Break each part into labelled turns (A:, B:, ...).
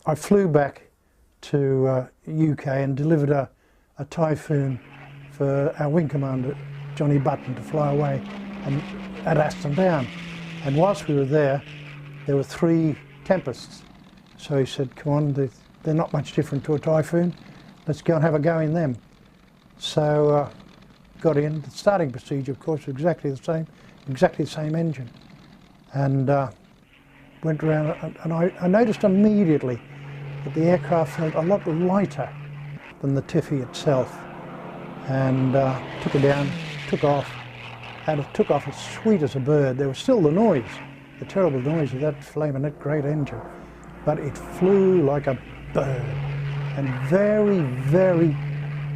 A: I flew back to UK and delivered a Typhoon for our wing commander, Johnny Button, to fly away at Aston Down. And whilst we were there were 3 Tempests. So he said, come on, they're not much different to a Typhoon. Let's go and have a go in them. So got in. The starting procedure, of course, was exactly the same engine. And went around, and I noticed immediately that the aircraft felt a lot lighter than the Tiffy itself. And took it down, took off, and it took off as sweet as a bird. There was still the noise, the terrible noise of that flaming, that great engine, but it flew like a bird, and very, very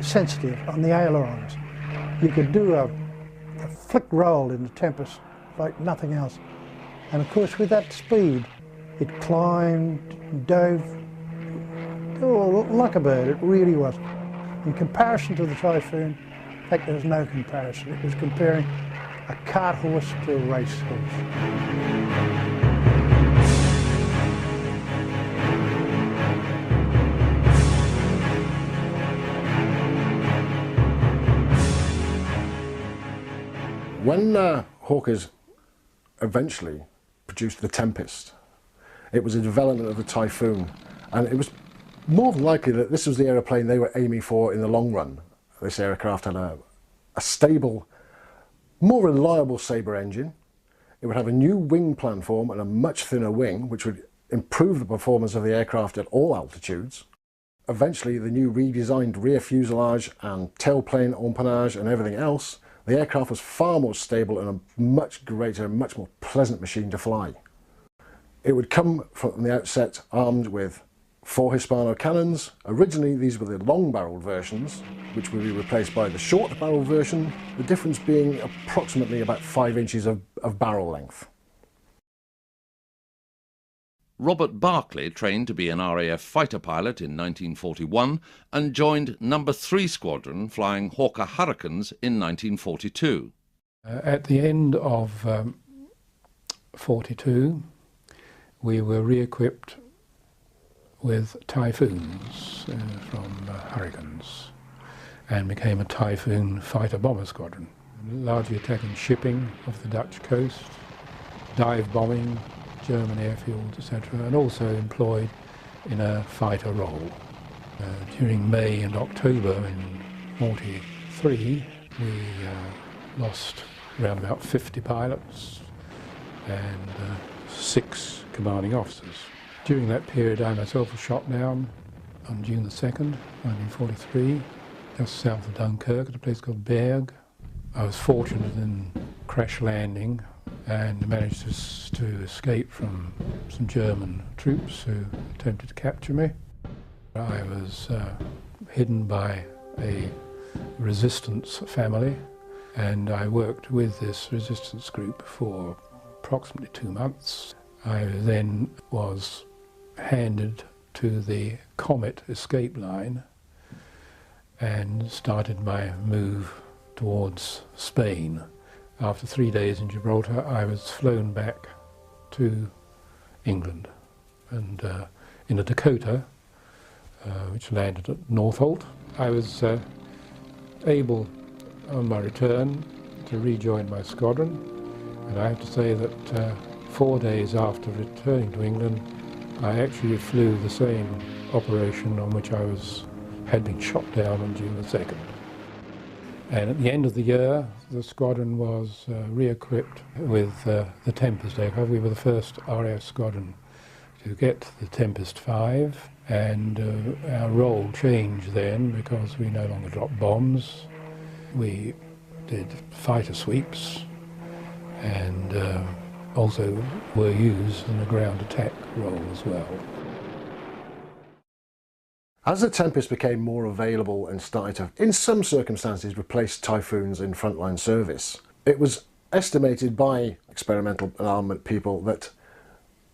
A: sensitive on the ailerons. You could do a flick roll in the Tempest like nothing else. And of course, with that speed, it climbed, dove, oh, like a bird, it really was. In comparison to the Typhoon, in fact, there was no comparison. It was comparing a cart horse to a racehorse.
B: When Hawkers eventually produced the Tempest, it was a development of the Typhoon, and it was more than likely that this was the aeroplane they were aiming for in the long run. This aircraft had a stable, more reliable Sabre engine. It would have a new wing planform and a much thinner wing, which would improve the performance of the aircraft at all altitudes. Eventually, the new redesigned rear fuselage and tailplane empennage and everything else, the aircraft was far more stable and a much greater, much more pleasant machine to fly. It would come from the outset armed with 4 Hispano cannons. Originally these were the long-barreled versions, which would be replaced by the short-barreled version, the difference being approximately about 5 inches of barrel length.
C: Robert Barclay trained to be an RAF fighter pilot in 1941 and joined No. 3 Squadron flying Hawker Hurricanes in 1942.
D: At the end of 42, we were re-equipped with Typhoons from Hurricanes and became a Typhoon fighter bomber squadron, largely attacking shipping off the Dutch coast, dive bombing German airfields, etc., and also employed in a fighter role. During May and October in 43, we lost around about 50 pilots and 6 commanding officers. During that period, I myself was shot down on June the 2nd, 1943, just south of Dunkirk at a place called Berg. I was fortunate in crash landing and managed to escape from some German troops who attempted to capture me. I was hidden by a resistance family, and I worked with this resistance group for approximately 2 months. I then was handed to the Comet escape line and started my move towards Spain. After 3 days in Gibraltar, I was flown back to England, and in a Dakota, which landed at Northolt. I was able, on my return, to rejoin my squadron, and I have to say that 4 days after returning to England, I actually flew the same operation on which I had been shot down on June the 2nd. And at the end of the year, the squadron was re-equipped with the Tempest aircraft. We were the first RAF squadron to get the Tempest 5, and our role changed then because we no longer dropped bombs. We did fighter sweeps and also were used in a ground attack role as well.
B: As the Tempest became more available and started to, in some circumstances, replace Typhoons in frontline service, it was estimated by experimental armament people that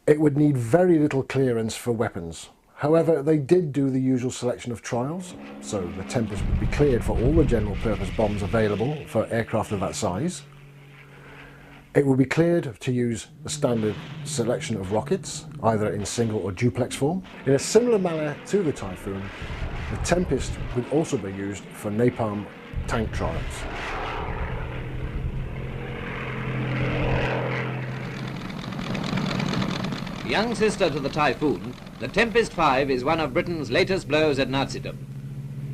B: it would need very little clearance for weapons. However, they did do the usual selection of trials, so the Tempest would be cleared for all the general purpose bombs available for aircraft of that size. It will be cleared to use the standard selection of rockets, either in single or duplex form. In a similar manner to the Typhoon, the Tempest would also be used for napalm tank trials.
E: Young sister to the Typhoon, the Tempest 5 is one of Britain's latest blows at Nazism.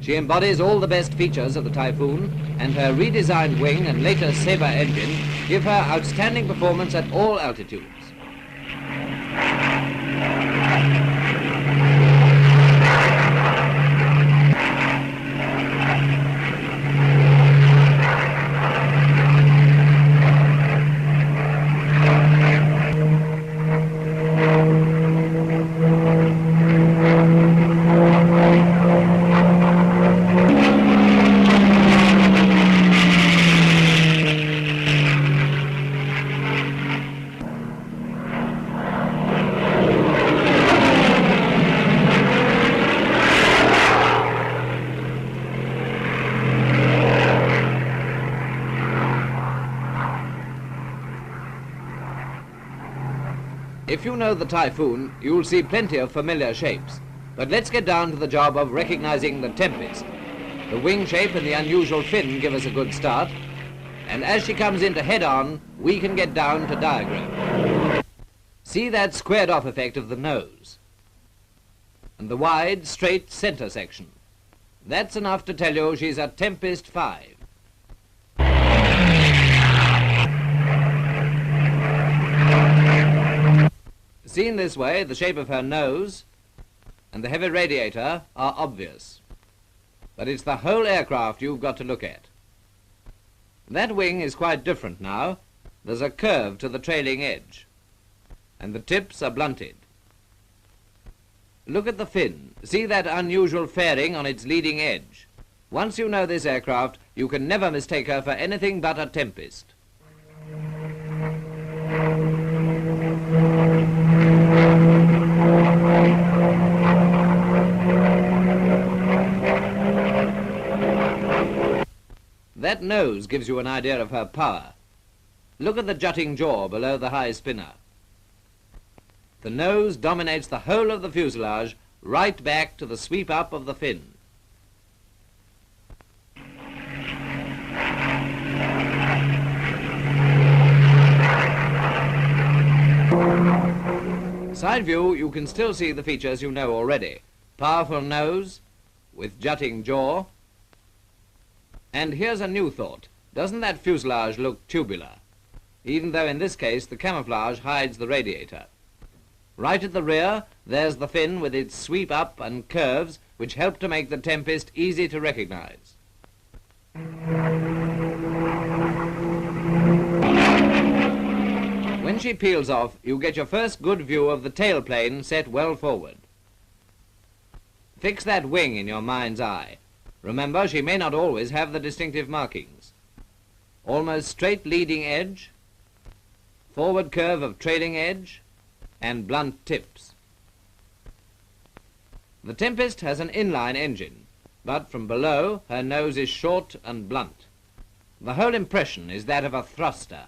E: She embodies all the best features of the Typhoon, and her redesigned wing and later Sabre engine give her outstanding performance at all altitudes. If you know the Typhoon, you'll see plenty of familiar shapes. But let's get down to the job of recognizing the Tempest. The wing shape and the unusual fin give us a good start. And as she comes into head-on, we can get down to diagram. See that squared-off effect of the nose. And the wide, straight center section. That's enough to tell you she's a Tempest 5. Seen this way, the shape of her nose and the heavy radiator are obvious. But it's the whole aircraft you've got to look at. That wing is quite different now. There's a curve to the trailing edge, and the tips are blunted. Look at the fin. See that unusual fairing on its leading edge. Once you know this aircraft, you can never mistake her for anything but a Tempest. That nose gives you an idea of her power. Look at the jutting jaw below the high spinner. The nose dominates the whole of the fuselage, right back to the sweep up of the fin. Side view, you can still see the features you know already. Powerful nose with jutting jaw. And here's a new thought. Doesn't that fuselage look tubular? Even though in this case the camouflage hides the radiator. Right at the rear, there's the fin with its sweep up and curves which help to make the Tempest easy to recognize. When she peels off, you get your first good view of the tailplane set well forward. Fix that wing in your mind's eye. Remember, she may not always have the distinctive markings. Almost straight leading edge, forward curve of trailing edge, and blunt tips. The Tempest has an inline engine, but from below her nose is short and blunt. The whole impression is that of a thruster.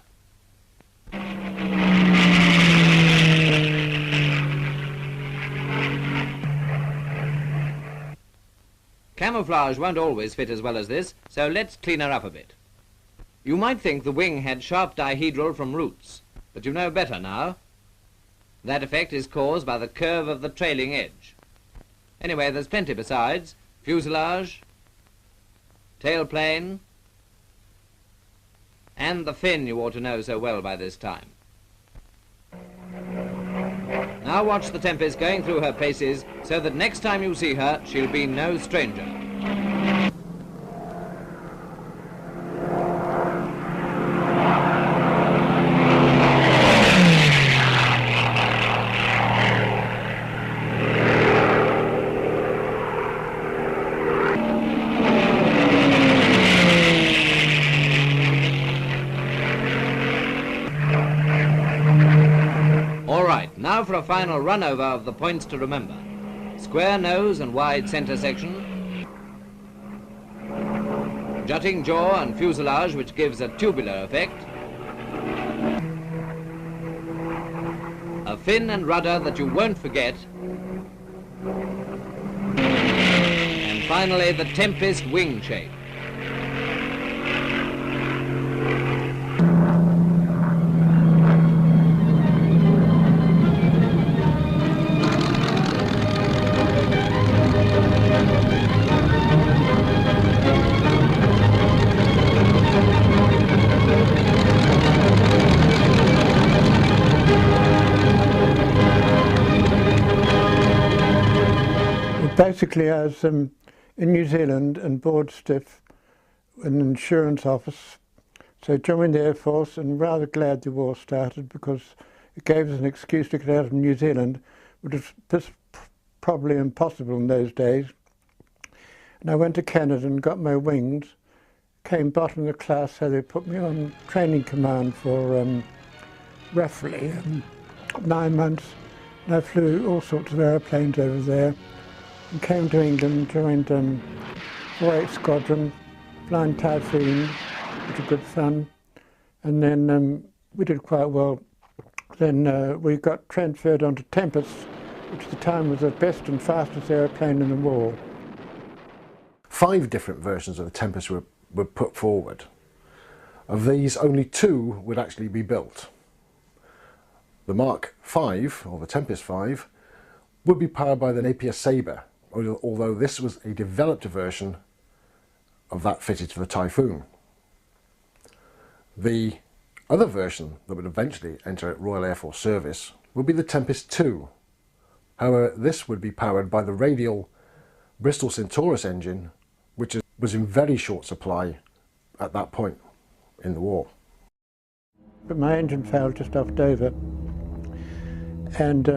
E: Camouflage won't always fit as well as this, so let's clean her up a bit. You might think the wing had sharp dihedral from roots, but you know better now. That effect is caused by the curve of the trailing edge. Anyway, there's plenty besides. Fuselage, tailplane, and the fin you ought to know so well by this time. Now watch the Tempest going through her paces so that next time you see her, she'll be no stranger. Now for a final run-over of the points to remember. Square nose and wide center section, jutting jaw and fuselage which gives a tubular effect, fin and rudder that you won't forget. And finally, the Tempest wing shape.
A: Basically, I was in New Zealand and board stiff in an insurance office. So joined the Air Force and rather glad the war started because it gave us an excuse to get out of New Zealand, which was probably impossible in those days. And I went to Canada and got my wings, came bottom of the class, so they put me on training command for roughly 9 months. And I flew all sorts of aeroplanes over there. And came to England, joined 48 Squadron, flying Typhoons, which were good fun. And then we did quite well. Then we got transferred onto Tempest, which at the time was the best and fastest aeroplane in the war.
B: 5 different versions of the Tempest were put forward. Of these, only 2 would actually be built. The Mark V, or the Tempest 5, would be powered by the Napier Sabre, although this was a developed version of that fitted to the Typhoon. The other version that would eventually enter Royal Air Force service would be the Tempest 2. However, this would be powered by the radial Bristol Centaurus engine, which was in very short supply at that point in the war.
A: But my engine failed just off Dover, and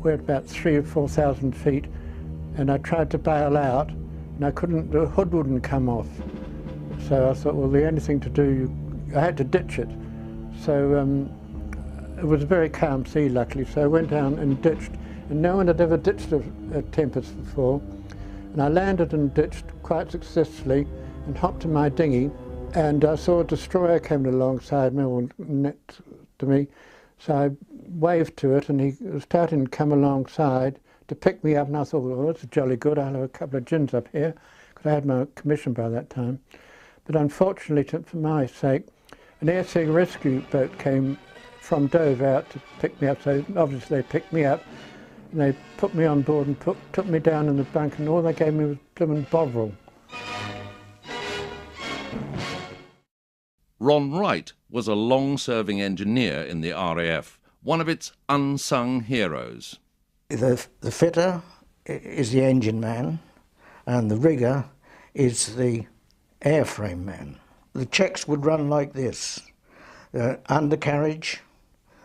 A: we're at about 3,000 or 4,000 feet. And I tried to bail out, and I couldn't, the hood wouldn't come off. So I thought, well, the only thing to do, I had to ditch it. So it was a very calm sea, luckily, so I went down and ditched. And no one had ever ditched a Tempest before. And I landed and ditched quite successfully and hopped in my dinghy, and I saw a destroyer coming alongside me, or next to me. So I waved to it, and he was starting to come alongside to pick me up, and I thought, well, that's jolly good, I'll have a couple of gins up here, because I had my commission by that time. But unfortunately, for my sake, an air sea rescue boat came from Dover out to pick me up, so obviously they picked me up, and they put me on board and took me down in the bunk, and all they gave me was bloomin' Bovril.
C: Ron Wright was a long-serving engineer in the RAF, one of its unsung heroes.
F: The fitter is the engine man, and the rigger is the airframe man. The checks would run like this: undercarriage,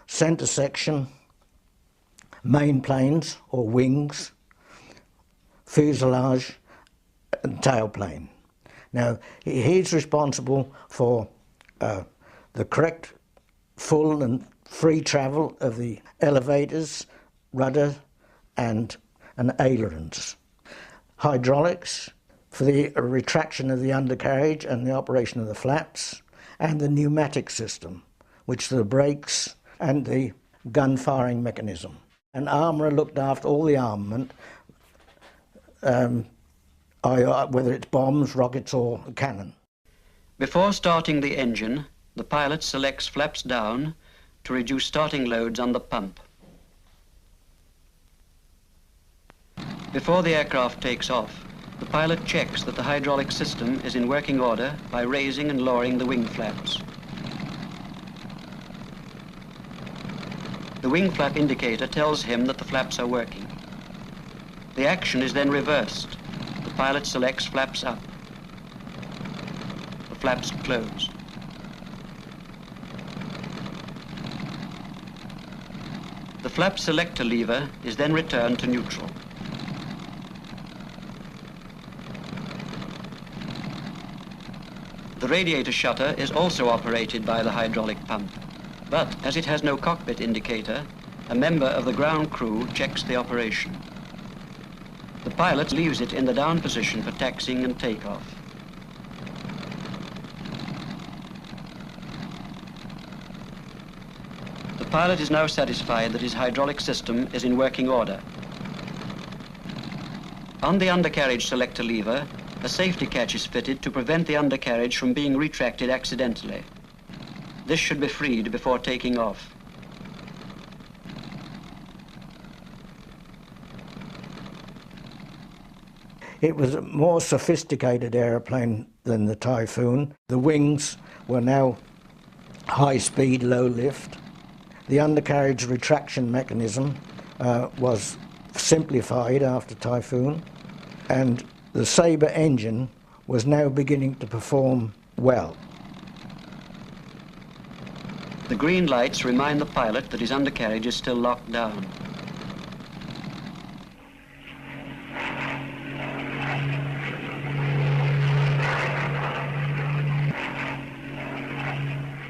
F: centre section, main planes or wings, fuselage and tailplane. Now he's responsible for the correct full and free travel of the elevators, rudder and ailerons. Hydraulics for the retraction of the undercarriage and the operation of the flaps, and the pneumatic system, which are the brakes and the gun firing mechanism. An armourer looked after all the armament, whether it's bombs, rockets or cannon.
G: Before starting the engine, the pilot selects flaps down to reduce starting loads on the pump. Before the aircraft takes off, the pilot checks that the hydraulic system is in working order by raising and lowering the wing flaps. The wing flap indicator tells him that the flaps are working. The action is then reversed. The pilot selects flaps up. The flaps close. The flap selector lever is then returned to neutral. The radiator shutter is also operated by the hydraulic pump, but as it has no cockpit indicator, a member of the ground crew checks the operation. The pilot leaves it in the down position for taxiing and takeoff. The The pilot is now satisfied that his hydraulic system is in working order. On the undercarriage selector lever, a safety catch is fitted to prevent the undercarriage from being retracted accidentally. This should be freed before taking off.
F: It was a more sophisticated aeroplane than the Typhoon. The wings were now high speed, low lift. The undercarriage retraction mechanism was simplified after Typhoon, and the Sabre engine was now beginning to perform well.
G: The green lights remind the pilot that his undercarriage is still locked down.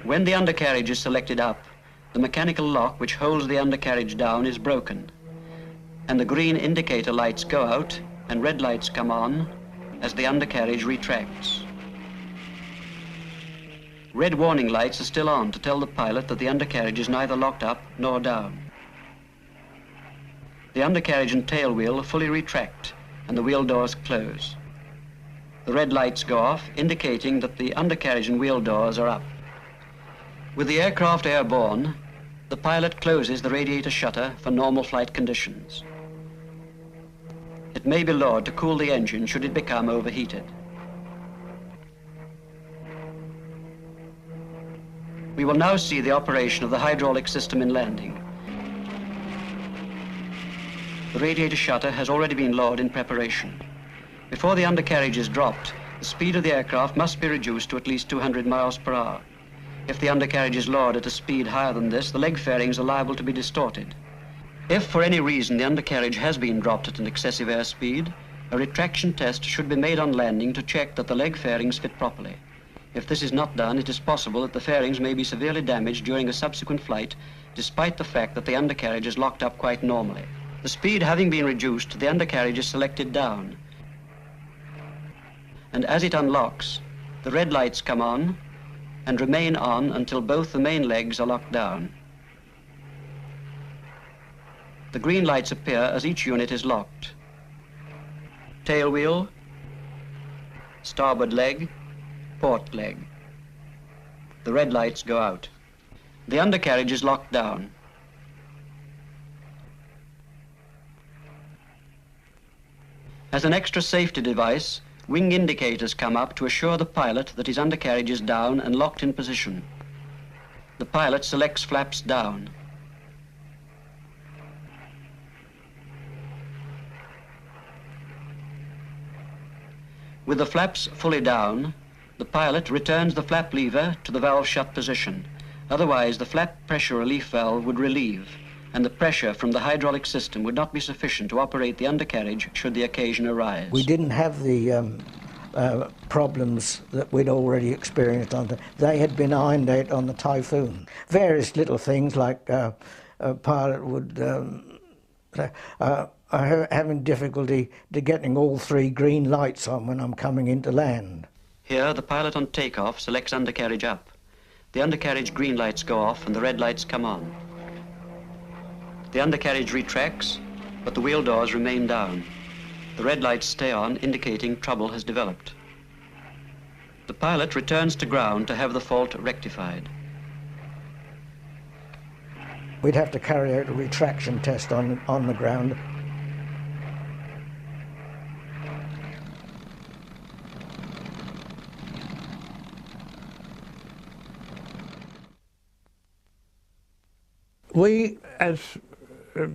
G: When the undercarriage is selected up, the mechanical lock which holds the undercarriage down is broken, and the green indicator lights go out and red lights come on as the undercarriage retracts. Red warning lights are still on to tell the pilot that the undercarriage is neither locked up nor down. The undercarriage and tail wheel fully retract and the wheel doors close. The red lights go off, indicating that the undercarriage and wheel doors are up. With the aircraft airborne, the pilot closes the radiator shutter for normal flight conditions. It may be lowered to cool the engine should it become overheated. We will now see the operation of the hydraulic system in landing. The radiator shutter has already been lowered in preparation. Before the undercarriage is dropped, the speed of the aircraft must be reduced to at least 200 miles per hour. If the undercarriage is lowered at a speed higher than this, the leg fairings are liable to be distorted. If for any reason the undercarriage has been dropped at an excessive airspeed, a retraction test should be made on landing to check that the leg fairings fit properly. If this is not done, it is possible that the fairings may be severely damaged during a subsequent flight, despite the fact that the undercarriage is locked up quite normally. The speed having been reduced, the undercarriage is selected down. And as it unlocks, the red lights come on and remain on until both the main legs are locked down. The green lights appear as each unit is locked. Tail wheel, starboard leg, port leg. The red lights go out. The undercarriage is locked down. As an extra safety device, wing indicators come up to assure the pilot that his undercarriage is down and locked in position. The pilot selects flaps down. With the flaps fully down, the pilot returns the flap lever to the valve shut position. Otherwise, the flap pressure relief valve would relieve, and the pressure from the hydraulic system would not be sufficient to operate the undercarriage should the occasion arise.
F: We didn't have the problems that we'd already experienced on the... They had been ironed out on the Typhoon. Various little things like a pilot would... having difficulty to getting all three green lights on when I'm coming into land.
G: Here, the pilot on takeoff selects undercarriage up. The undercarriage green lights go off and the red lights come on. The undercarriage retracts, but the wheel doors remain down. The red lights stay on, indicating trouble has developed. The pilot returns to ground to have the fault rectified.
F: We'd have to carry out a retraction test on the ground.
A: We, as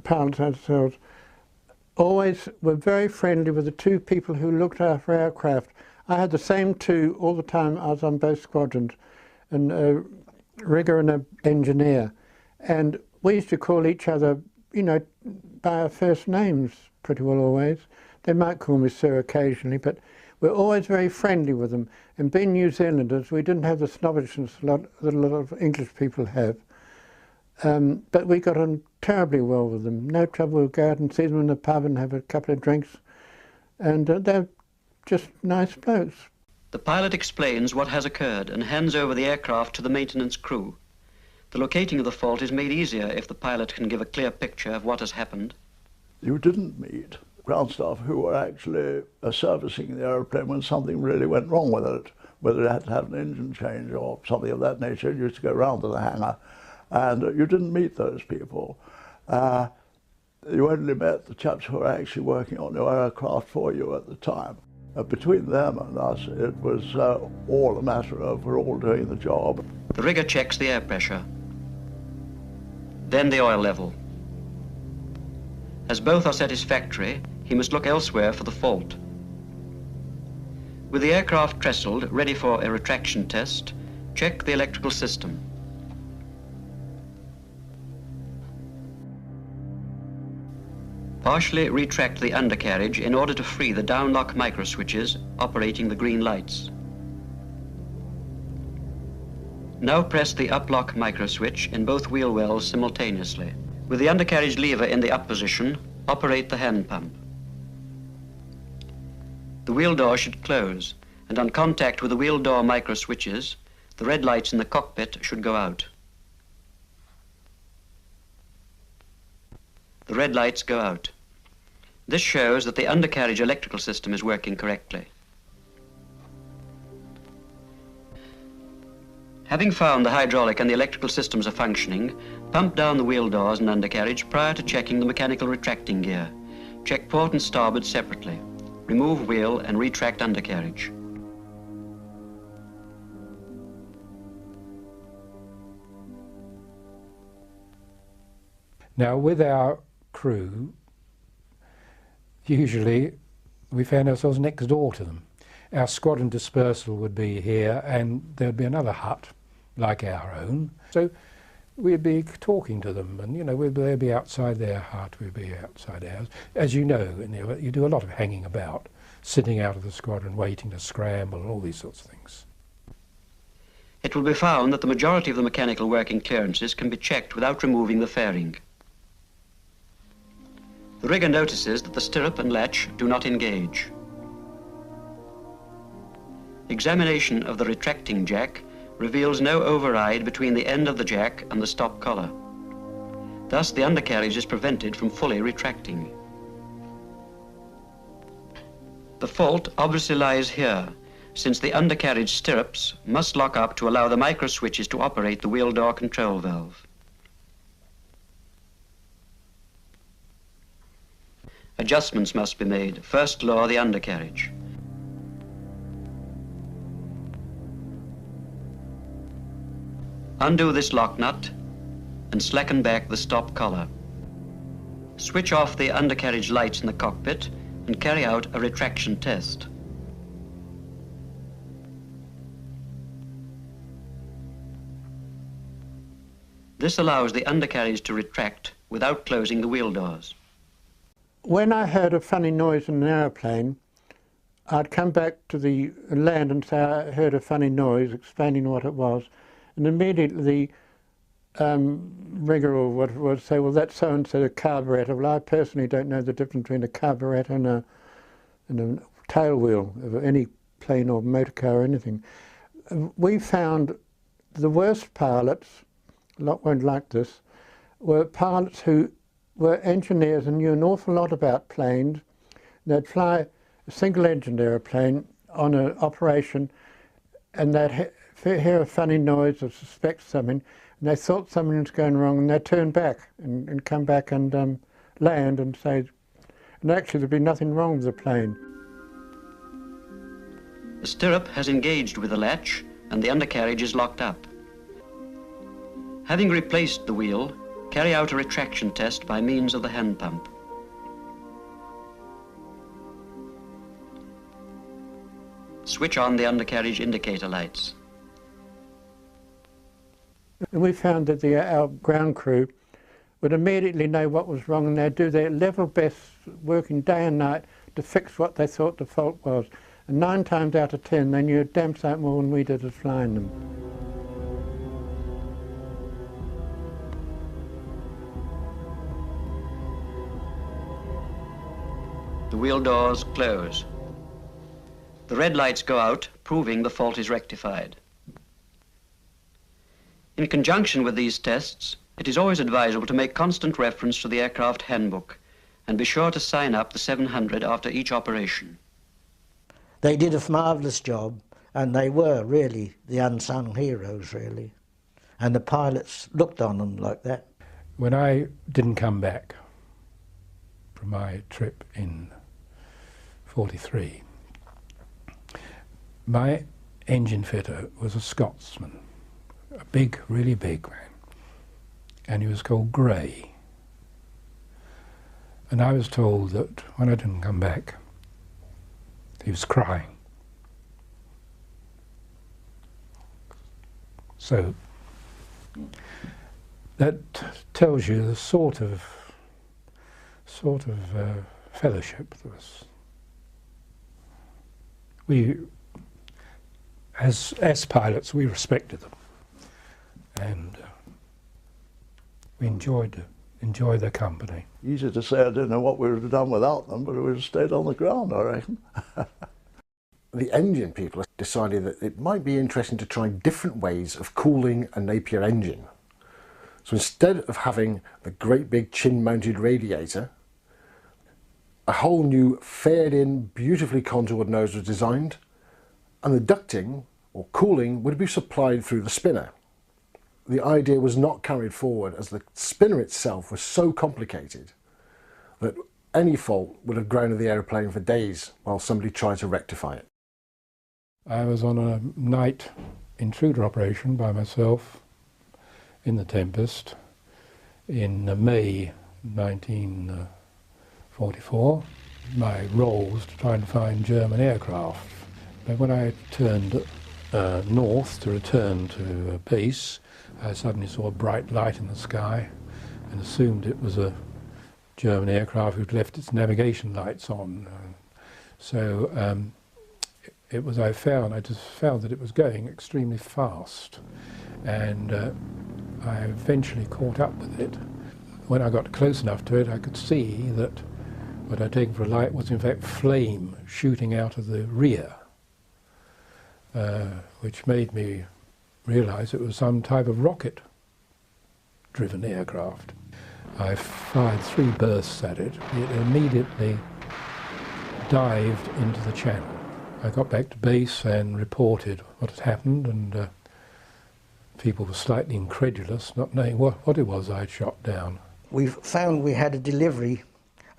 A: pilots ourselves, always were very friendly with the two people who looked after our aircraft. I had the same two all the time I was on both squadrons, a rigger and an engineer. And we used to call each other, you know, by our first names pretty well always. They might call me sir occasionally, but we're always very friendly with them. And being New Zealanders, we didn't have the snobbishness that a lot of English people have. But we got on terribly well with them. No trouble. We'll go out and see them in the pub and have a couple of drinks. And they're just nice blokes.
G: The pilot explains what has occurred and hands over the aircraft to the maintenance crew. The locating of the fault is made easier if the pilot can give a clear picture of what has happened.
H: You didn't meet ground staff who were actually servicing the aeroplane when something really went wrong with it, whether it had to have an engine change or something of that nature. You used to go round to the hangar, and you didn't meet those people. You only met the chaps who were actually working on your aircraft for you at the time. Between them and us, it was all a matter of we're all doing the job.
G: The rigger checks the air pressure, then the oil level. As both are satisfactory, he must look elsewhere for the fault. With the aircraft trestled, ready for a retraction test, check the electrical system. Partially retract the undercarriage in order to free the downlock microswitches operating the green lights. Now press the uplock microswitch in both wheel wells simultaneously. With the undercarriage lever in the up position, operate the hand pump. The wheel door should close, and on contact with the wheel door microswitches, the red lights in the cockpit should go out. The red lights go out. This shows that the undercarriage electrical system is working correctly. Having found the hydraulic and the electrical systems are functioning, pump down the wheel doors and undercarriage prior to checking the mechanical retracting gear. Check port and starboard separately. Remove wheel and retract undercarriage.
D: Now, with our crew, usually we found ourselves next door to them. Our squadron dispersal would be here, and there'd be another hut like our own. So we'd be talking to them, and they'd be outside their hut, we'd be outside ours. As you know, you do a lot of hanging about, sitting out of the squadron, waiting to scramble, and all these sorts of things.
G: It will be found that the majority of the mechanical working clearances can be checked without removing the fairing. The rigger notices that the stirrup and latch do not engage. Examination of the retracting jack reveals no override between the end of the jack and the stop collar. Thus, the undercarriage is prevented from fully retracting. The fault obviously lies here, since the undercarriage stirrups must lock up to allow the microswitches to operate the wheel door control valve. Adjustments must be made. First, lower the undercarriage. Undo this lock nut and slacken back the stop collar. Switch off the undercarriage lights in the cockpit and carry out a retraction test. This allows the undercarriage to retract without closing the wheel doors.
A: When I heard a funny noise in an aeroplane, I'd come back to the land and say I heard a funny noise, explaining what it was, and immediately the rigger or what would say, well, that's so-and-so, a carburettor. Well, I personally don't know the difference between a carburettor and a tail wheel of any plane or motor car or anything. We found the worst pilots, a lot weren't like this, were pilots who were engineers and knew an awful lot about planes. They'd fly a single-engine aeroplane on an operation, and they'd hear a funny noise or suspect something, and they thought something was going wrong, and they'd turn back and come back and land and say, and actually there'd be nothing wrong with the plane.
G: The stirrup has engaged with the latch, and the undercarriage is locked up. Having replaced the wheel, carry out a retraction test by means of the hand pump. Switch on the undercarriage indicator lights.
A: And we found that our ground crew would immediately know what was wrong, and they'd do their level best, working day and night to fix what they thought the fault was. And 9 times out of 10, they knew a damn sight more than we did as flying them.
G: The wheel doors close. The red lights go out, proving the fault is rectified. In conjunction with these tests, it is always advisable to make constant reference to the aircraft handbook and be sure to sign up the 700 after each operation.
F: They did a marvellous job, and they were really the unsung heroes, really. And the pilots looked on them like that.
D: When I didn't come back from my trip in '43, my engine fitter was a Scotsman, a big, really big man, and he was called Gray. And I was told that when I didn't come back, he was crying. So that tells you the sort of fellowship there was. We, as pilots, we respected them, and we enjoyed their company.
H: Easy to say I didn't know what we would have done without them, but we would have stayed on the ground, I reckon.
B: The engine people decided that it might be interesting to try different ways of cooling a Napier engine. So instead of having the great big chin-mounted radiator, a whole new faired-in, beautifully contoured nose was designed, and the ducting, or cooling, would be supplied through the spinner. The idea was not carried forward as the spinner itself was so complicated that any fault would have grounded the aeroplane for days while somebody tried to rectify it.
D: I was on a night intruder operation by myself in the Tempest in May 1944. My role was to try and find German aircraft. But when I turned north to return to base, I suddenly saw a bright light in the sky and assumed it was a German aircraft who'd left its navigation lights on. I just found that it was going extremely fast, and I eventually caught up with it. When I got close enough to it, I could see that what I'd taken for a light was in fact flame shooting out of the rear, which made me realize it was some type of rocket-driven aircraft. I fired 3 bursts at it. It immediately dived into the channel. I got back to base and reported what had happened, and people were slightly incredulous, not knowing what it was I'd shot down.
F: We found we had a delivery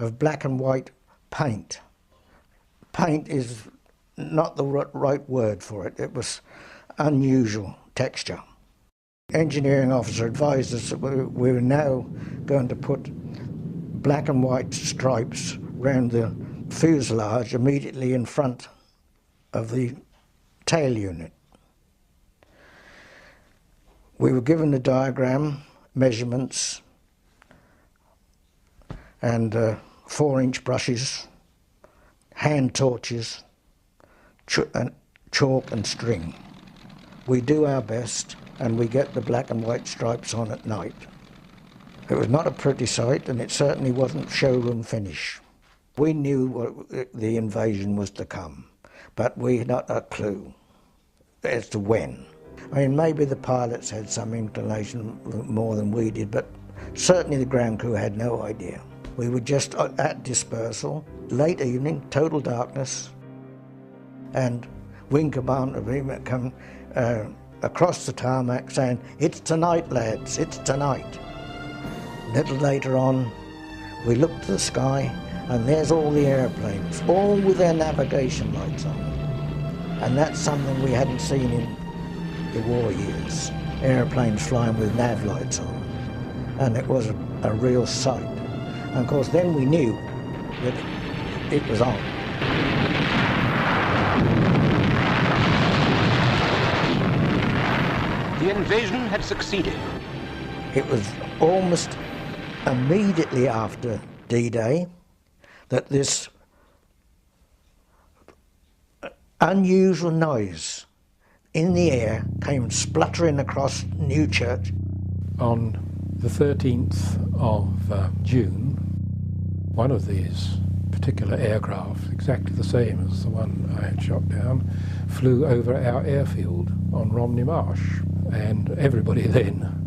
F: of black and white paint. Paint is not the right word for it. It was unusual texture. Engineering officer advised us that we were now going to put black and white stripes round the fuselage immediately in front of the tail unit. We were given the diagram, measurements, and 4-inch brushes, hand torches, chalk and string. We do our best, and we get the black and white stripes on at night. It was not a pretty sight, and it certainly wasn't showroom finish. We knew the invasion was to come, but we had not a clue as to when. I mean, maybe the pilots had some inclination more than we did, but certainly the ground crew had no idea. We were just at dispersal, late evening, total darkness, and Wing Commander Beamer come across the tarmac saying, "It's tonight, lads, it's tonight." A little later on, we looked to the sky, and there's all the airplanes, all with their navigation lights on. And that's something we hadn't seen in the war years, airplanes flying with nav lights on. And it was a real sight. And of course then we knew that it was on.
I: The invasion had succeeded.
F: It was almost immediately after D-Day that this unusual noise in the air came spluttering across Newchurch.
D: On the 13th of June, one of these particular aircraft, exactly the same as the one I had shot down, flew over our airfield on Romney Marsh, And everybody then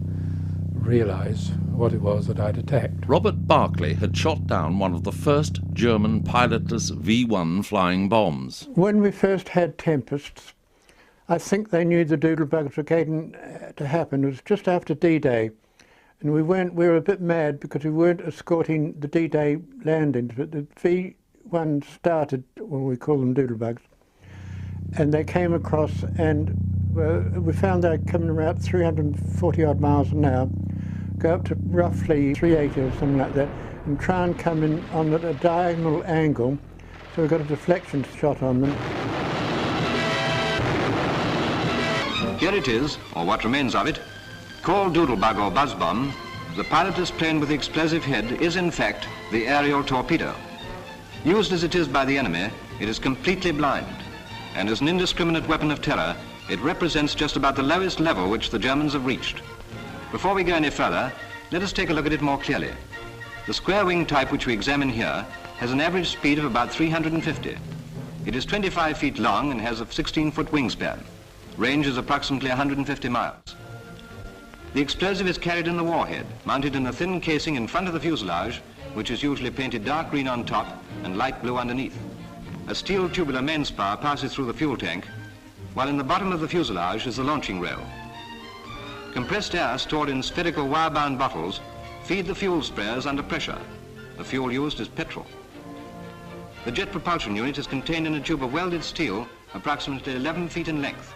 D: realised what it was that I'd attacked.
C: Robert Barclay had shot down one of the first German pilotless V-1 flying bombs.
A: When we first had Tempests, I think they knew the doodlebugs were going to happen. It was just after D-Day, and we were a bit mad because we weren't escorting the D-Day landings, but the V-1 started, well, we call them doodlebugs, and they came across, and we found they were coming around 340 odd miles an hour, go up to roughly 380 or something like that, and try and come in on a diagonal angle, so we got a deflection shot on them.
J: Here it is, or what remains of it, called doodlebug or buzz bomb. The pilotless plane with the explosive head is in fact the aerial torpedo. Used as it is by the enemy, it is completely blind, and as an indiscriminate weapon of terror, it represents just about the lowest level which the Germans have reached. Before we go any further, let us take a look at it more clearly. The square wing type which we examine here has an average speed of about 350. It is 25 feet long and has a 16-foot wingspan. Range is approximately 150 miles. The explosive is carried in the warhead, mounted in a thin casing in front of the fuselage, which is usually painted dark green on top and light blue underneath. A steel tubular main spar passes through the fuel tank, while in the bottom of the fuselage is the launching rail. Compressed air stored in spherical wire-bound bottles feed the fuel sprayers under pressure. The fuel used is petrol. The jet propulsion unit is contained in a tube of welded steel approximately 11 feet in length.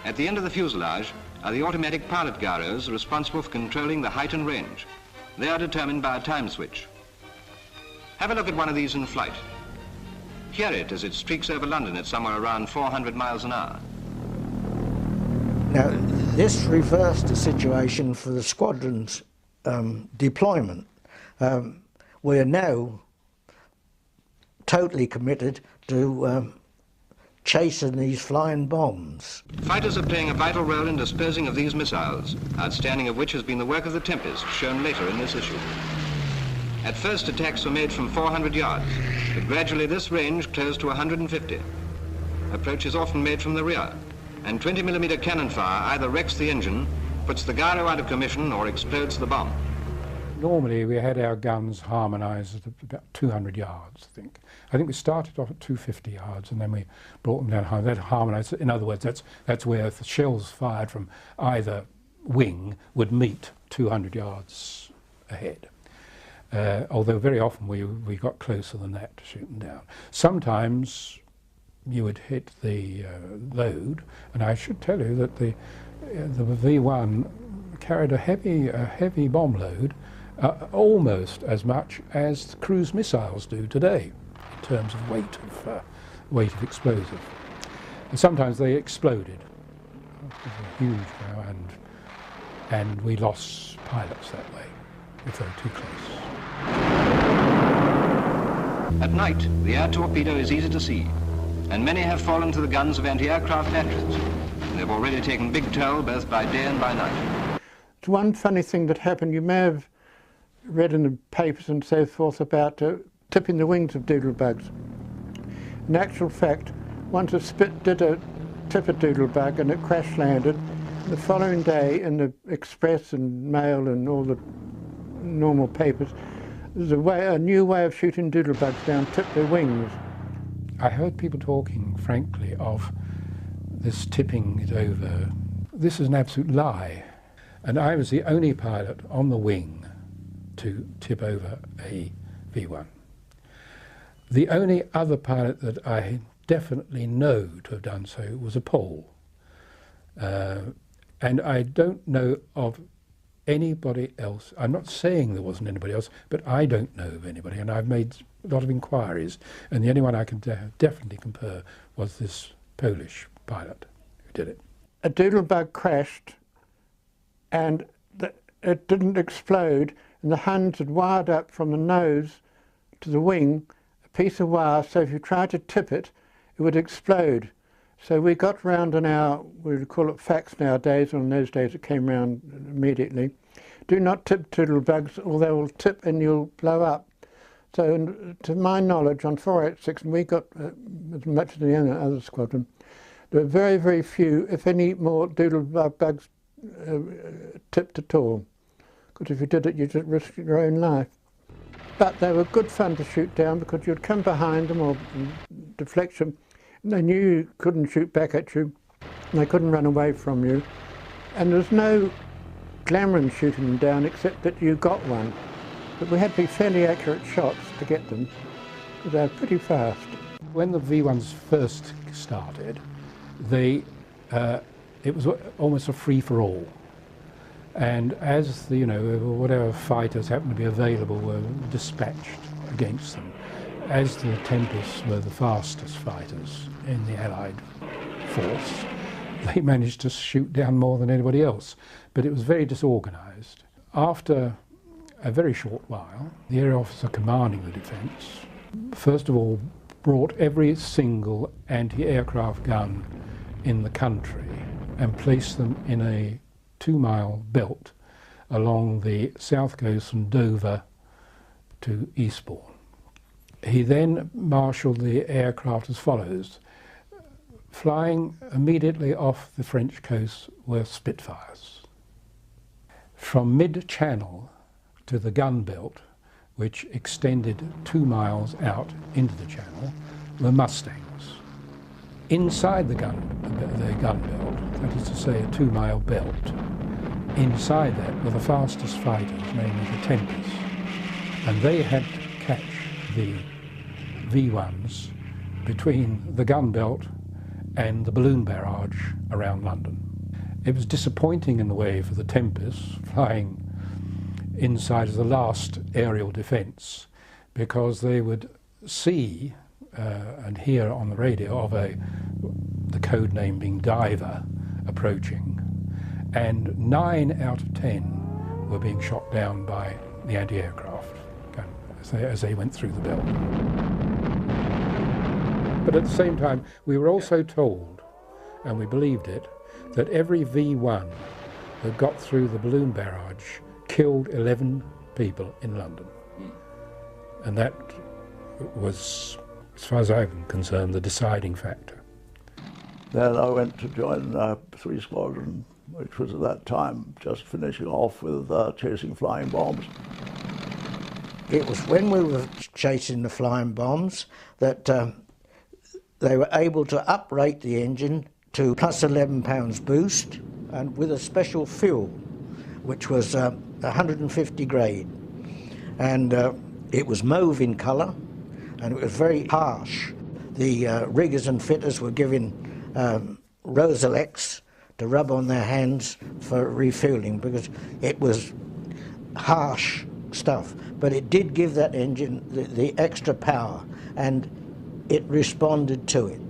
J: At the end of the fuselage are the automatic pilot gyros responsible for controlling the height and range. They are determined by a time switch. Have a look at one of these in flight. Hear it as it streaks over London at somewhere around 400 miles an hour.
F: Now, this reversed the situation for the squadron's deployment. We are now totally committed to chasing these flying bombs.
J: Fighters are playing a vital role in disposing of these missiles, outstanding of which has been the work of the Tempest, shown later in this issue. At first, attacks were made from 400 yards, but gradually this range closed to 150. Approach is often made from the rear, and 20mm cannon fire either wrecks the engine, puts the gyro out of commission, or explodes the bomb.
D: Normally we had our guns harmonised at about 200 yards, I think. I think we started off at 250 yards and then we brought them down. That harmonised, in other words, that's where the shells fired from either wing would meet 200 yards ahead. Although very often we got closer than that to shoot them down. Sometimes you would hit the load, and I should tell you that the V1 carried a heavy bomb load, almost as much as cruise missiles do today in terms of weight of explosive. And sometimes they exploded. It was a huge row, and we lost pilots that way if they were too close.
J: At night, the air torpedo is easy to see, and many have fallen to the guns of anti-aircraft batteries. They've already taken big toll both by day and by night.
A: It's one funny thing that happened. You may have read in the papers and so forth about tipping the wings of doodlebugs. In actual fact, once a Spit did tip a doodlebug and it crash landed, the following day in the Express and Mail and all the normal papers, there's a new way of shooting doodlebugs down, tip their wings.
D: I heard people talking, frankly, of this tipping it over. This is an absolute lie. And I was the only pilot on the wing to tip over a V1. The only other pilot that I definitely know to have done so was a Pole. And I don't know of anybody else. I'm not saying there wasn't anybody else, but I don't know of anybody, and I've made a lot of inquiries, and the only one I can definitely compare was this Polish pilot who did it.
A: A doodlebug crashed and it didn't explode, and the Huns had wired up from the nose to the wing a piece of wire, so if you tried to tip it, it would explode. So we got round in our, we would call it fax nowadays, or in those days it came round immediately. Do not tip doodlebugs or they will tip and you'll blow up. So to my knowledge, on 486, and we got as much as the other squadron, there were very, very few, if any more doodlebugs
D: tipped at all, because if you did it, you'd risk your own life. But they were good fun to shoot down, because you'd come behind them or deflection, and they knew you couldn't shoot back at you, and they couldn't run away from you. And there was no glamour in shooting them down, except that you got one. But we had to be fairly accurate shots to get them, because they were pretty fast. When the V1s first started, it was almost a free-for-all. And as the, whatever fighters happened to be available were dispatched against them, as the Tempests were the fastest fighters in the Allied force, they managed to shoot down more than anybody else. But it was very disorganised. After a very short while, the area officer commanding the defence, first of all, brought every single anti-aircraft gun in the country and placed them in a 2-mile belt along the south coast from Dover to Eastbourne. He then marshalled the aircraft as follows. Flying immediately off the French coast were Spitfires. From mid-channel to the gun belt, which extended 2 miles out into the channel, were Mustangs. Inside the gun belt, that is to say a 2-mile belt, inside that were the fastest fighters, namely the Tempest, and they had to catch the V1s between the gun belt and the balloon barrage around London. It was disappointing in a way for the Tempest flying inside as the last aerial defence, because they would see and hear on the radio of the code name being Diver approaching, and 9 out of 10 were being shot down by the anti-aircraft as they went through the belt. But at the same time, we were also told, and we believed it, that every V1 that got through the balloon barrage killed 11 people in London. And that was, as far as I'm concerned, the deciding factor.
H: Then I went to join 3 Squadron, which was at that time just finishing off with chasing flying bombs.
F: It was when we were chasing the flying bombs that they were able to uprate the engine to plus 11 pounds boost, and with a special fuel, which was 150 grade. And it was mauve in colour, and it was very harsh. The riggers and fitters were given Rosalex to rub on their hands for refuelling, because it was harsh stuff. But it did give that engine the extra power, and it responded to it.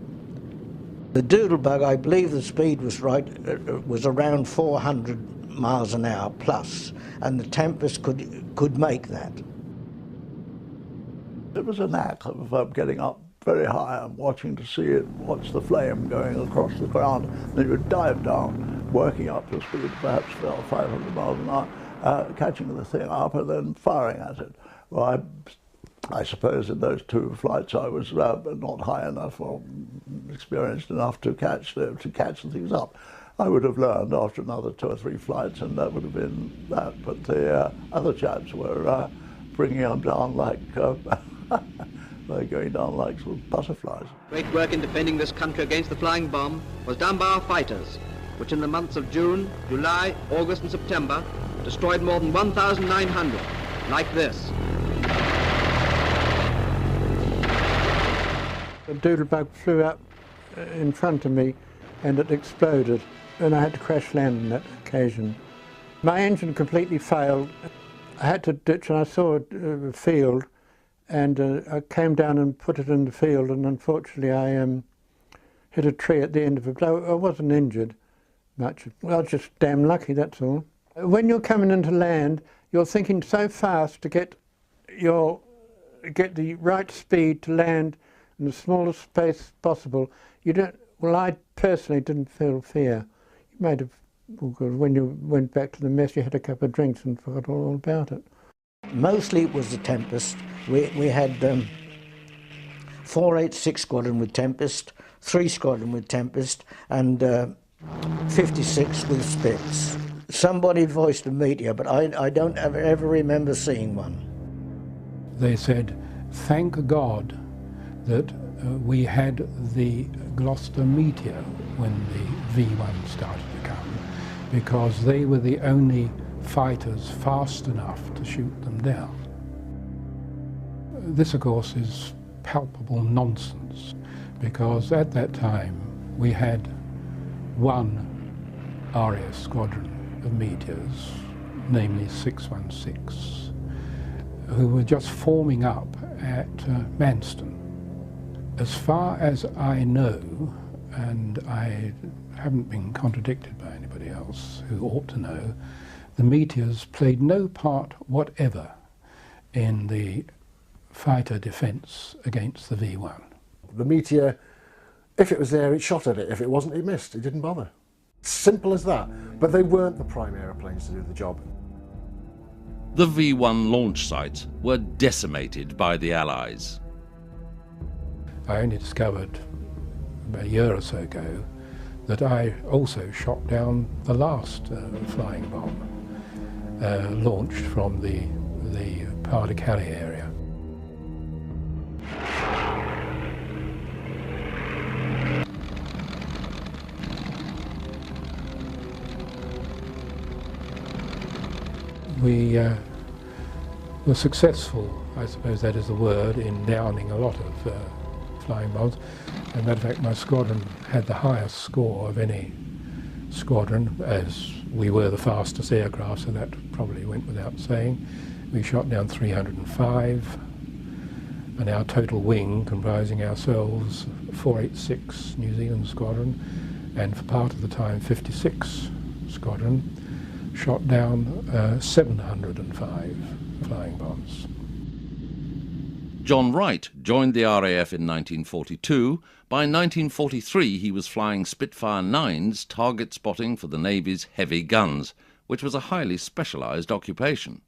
F: The Doodlebug, I believe the speed was right, was around 400 miles an hour plus, and the Tempest could make that.
H: It was a knack of getting up very high and watching to watch the flame going across the ground. Then you would dive down, working up to a speed of perhaps 500 miles an hour, catching the thing up and then firing at it. Well, I suppose in those 2 flights I was not high enough or experienced enough to catch the things up. I would have learned after another 2 or 3 flights, and that would have been that. But the other chaps were bringing them down like they're going down like sort of butterflies.
E: Great work in defending this country against the flying bomb was done by our fighters, which in the months of June, July, August and September destroyed more than 1,900, like this.
A: The Doodlebug flew up in front of me and it exploded, and I had to crash land on that occasion. My engine completely failed. I had to ditch, and I saw a field, and I came down and put it in the field, and unfortunately I hit a tree at the end of it. I wasn't injured much. Well, I was just damn lucky, that's all. When you're coming into land, you're thinking so fast to get the right speed to land in the smallest space possible. You don't. Well, I personally didn't feel fear. You might have, when you went back to the mess, you had a couple of drinks and forgot all about it.
F: Mostly it was the Tempest. We had 486 Squadron with Tempest, 3 Squadron with Tempest, and 56 with Spitz. Somebody voiced a meteor, but I don't ever remember seeing one.
D: They said, thank God that we had the Gloucester meteor when the V1 started to come, because they were the only fighters fast enough to shoot them down. This, of course, is palpable nonsense, because at that time we had one RAF squadron of meteors, namely 616, who were just forming up at Manston. As far as I know, and I haven't been contradicted by anybody else who ought to know, the meteors played no part whatever in the fighter defence against the V1.
B: The meteor, if it was there, it shot at it. If it wasn't, it missed. It didn't bother. Simple as that. But they weren't the prime aeroplanes to do the job.
C: The V1 launch sites were decimated by the Allies.
D: I only discovered a year or so ago that I also shot down the last flying bomb launched from the Pas-de-Calais area. We were successful, I suppose that is the word, in downing a lot of flying bombs. As a matter of fact, my squadron had the highest score of any squadron, as we were the fastest aircraft, so that probably went without saying. We shot down 305, and our total wing, comprising ourselves 486 New Zealand squadron, and for part of the time 56 squadron, shot down 705 flying bombs.
C: John Wright joined the RAF in 1942. By 1943 he was flying Spitfire 9s target spotting for the Navy's heavy guns, which was a highly specialised occupation.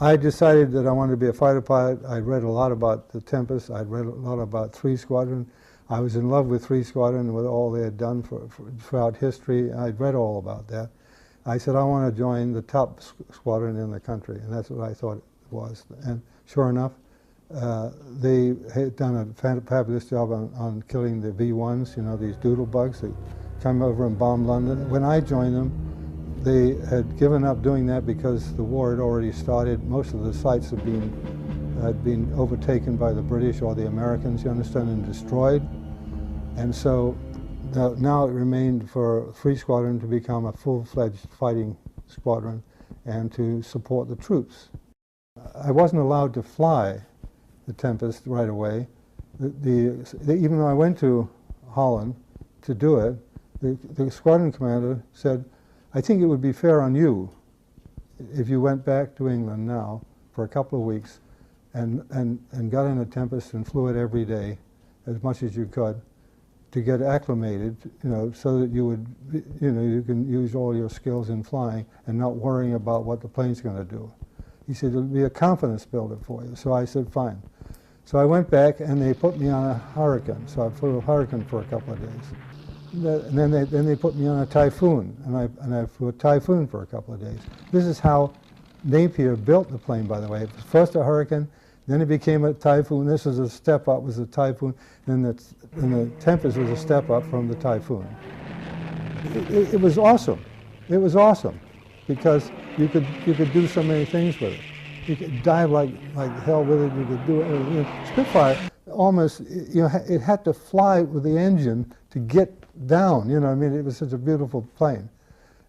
A: I decided that I wanted to be a fighter pilot. I read a lot about the Tempest. I'd read a lot about 3 Squadron. I was in love with 3 Squadron, with all they had done throughout history. I'd read all about that. I said, I want to join the top squadron in the country, and that's what I thought it was. And sure enough, they had done a fabulous job on killing the V1s, you know, these doodle bugs that come over and bomb London. When I joined them, they had given up doing that because the war had already started. Most of the sites had been overtaken by the British or the Americans, you understand, and destroyed. And so now it remained for 3 Squadron to become a full-fledged fighting squadron and to support the troops. I wasn't allowed to fly the Tempest right away. Even though I went to Holland to do it, the squadron commander said, I think it would be fair on you if you went back to England now for a couple of weeks and got in a Tempest and flew it every day as much as you could to get acclimated, you know, so that you would, you know, you can use all your skills in flying and not worrying about what the plane's going to do. He said, it'll be a confidence builder for you. So I said, fine. So I went back and they put me on a Hurricane. So I flew a Hurricane for a couple of days. And then they put me on a Typhoon, and I flew a Typhoon for a couple of days. This is how Napier built the plane, by the way. It was first a Hurricane, then it became a Typhoon. This was a step up, was a Typhoon, and the Tempest was a step up from the Typhoon. It was awesome. It was awesome because you could do so many things with it. You could dive like hell with it. You could do it. You know, Spitfire almost, you know, it had to fly with the engine to get down. You know, I mean, it was such a beautiful plane.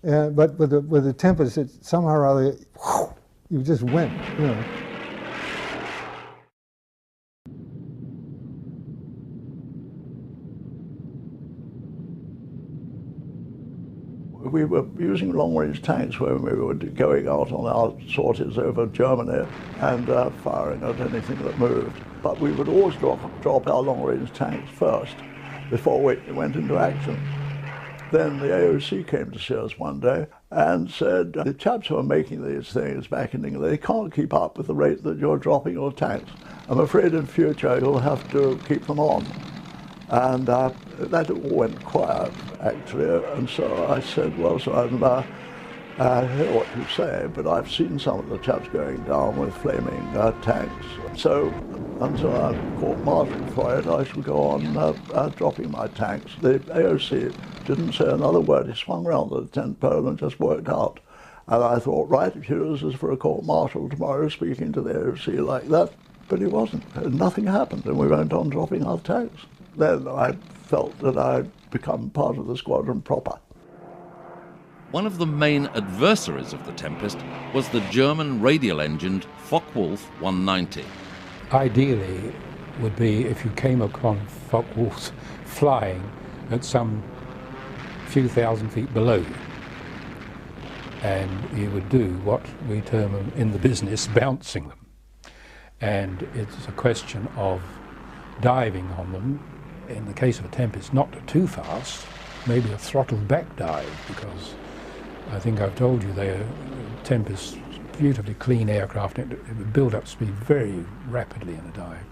A: But with the Tempest, it somehow or other, whew, you just went. You know.
H: We were using long-range tanks when we were going out on our sorties over Germany and firing at anything that moved. But we would always drop our long-range tanks first before we went into action. Then the AOC came to see us one day and said, the chaps who are making these things back in England, they can't keep up with the rate that you're dropping your tanks. I'm afraid in future you'll have to keep them on. And that all went quiet, actually, and so I said, well, son, I hear what you say, but I've seen some of the chaps going down with flaming tanks. So until I'm court-martialed for it, I shall go on dropping my tanks. The AOC didn't say another word. He swung round the tent pole and just worked out. And I thought, right, if he was for a court-martial tomorrow speaking to the AOC like that. But he wasn't. And nothing happened, and we went on dropping our tanks. Then I felt that I'd become part of the squadron proper.
C: One of the main adversaries of the Tempest was the German radial-engined Focke-Wulf 190.
D: Ideally would be if you came upon Focke-Wulfs flying at some few thousand feet below you, and you would do what we term in the business bouncing them. And it's a question of diving on them. In the case of a Tempest, not too fast, maybe a throttled back dive, because I think I've told you they're Tempest, beautifully clean aircraft. It would build up speed very rapidly in a dive,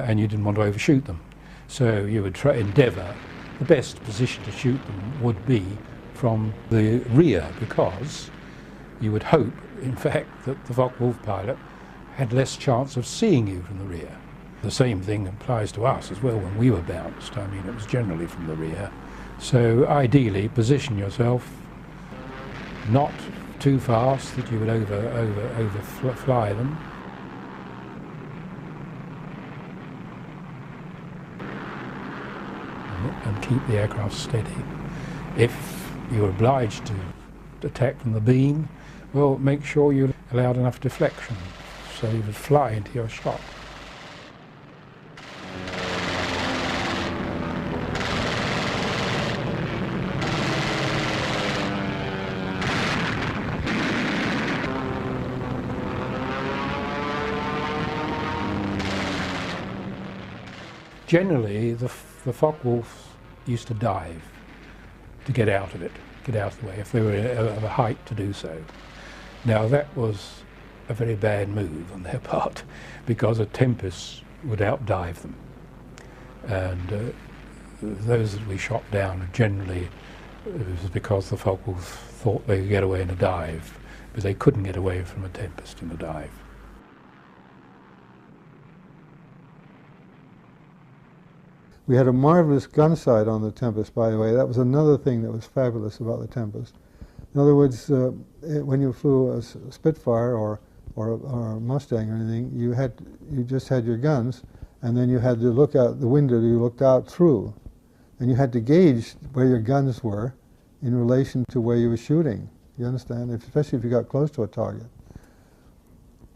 D: and you didn't want to overshoot them. So you would endeavour, the best position to shoot them would be from the rear, because you would hope, in fact, that the Focke-Wulf pilot had less chance of seeing you from the rear. The same thing applies to us as well when we were bounced. I mean, it was generally from the rear. So ideally, position yourself not too fast that you would overfly them. And keep the aircraft steady. If you're obliged to attack from the beam, well, make sure you allowed enough deflection so you would fly into your shot. Generally, the Focke-Wulfs used to dive to get out of it, get out of the way, if they were of a height to do so. Now that was a very bad move on their part, because a Tempest would outdive them. And those that we shot down generally, it was because the Focke-Wulf thought they could get away in a dive, but they couldn't get away from a Tempest in a dive.
K: We had a marvelous gun sight on the Tempest, by the way. That was another thing that was fabulous about the Tempest. In other words, when you flew a Spitfire or a Mustang or anything, you just had your guns, and then you had to look out the window you looked out through, and you had to gauge where your guns were in relation to where you were shooting. You understand? Especially if you got close to a target.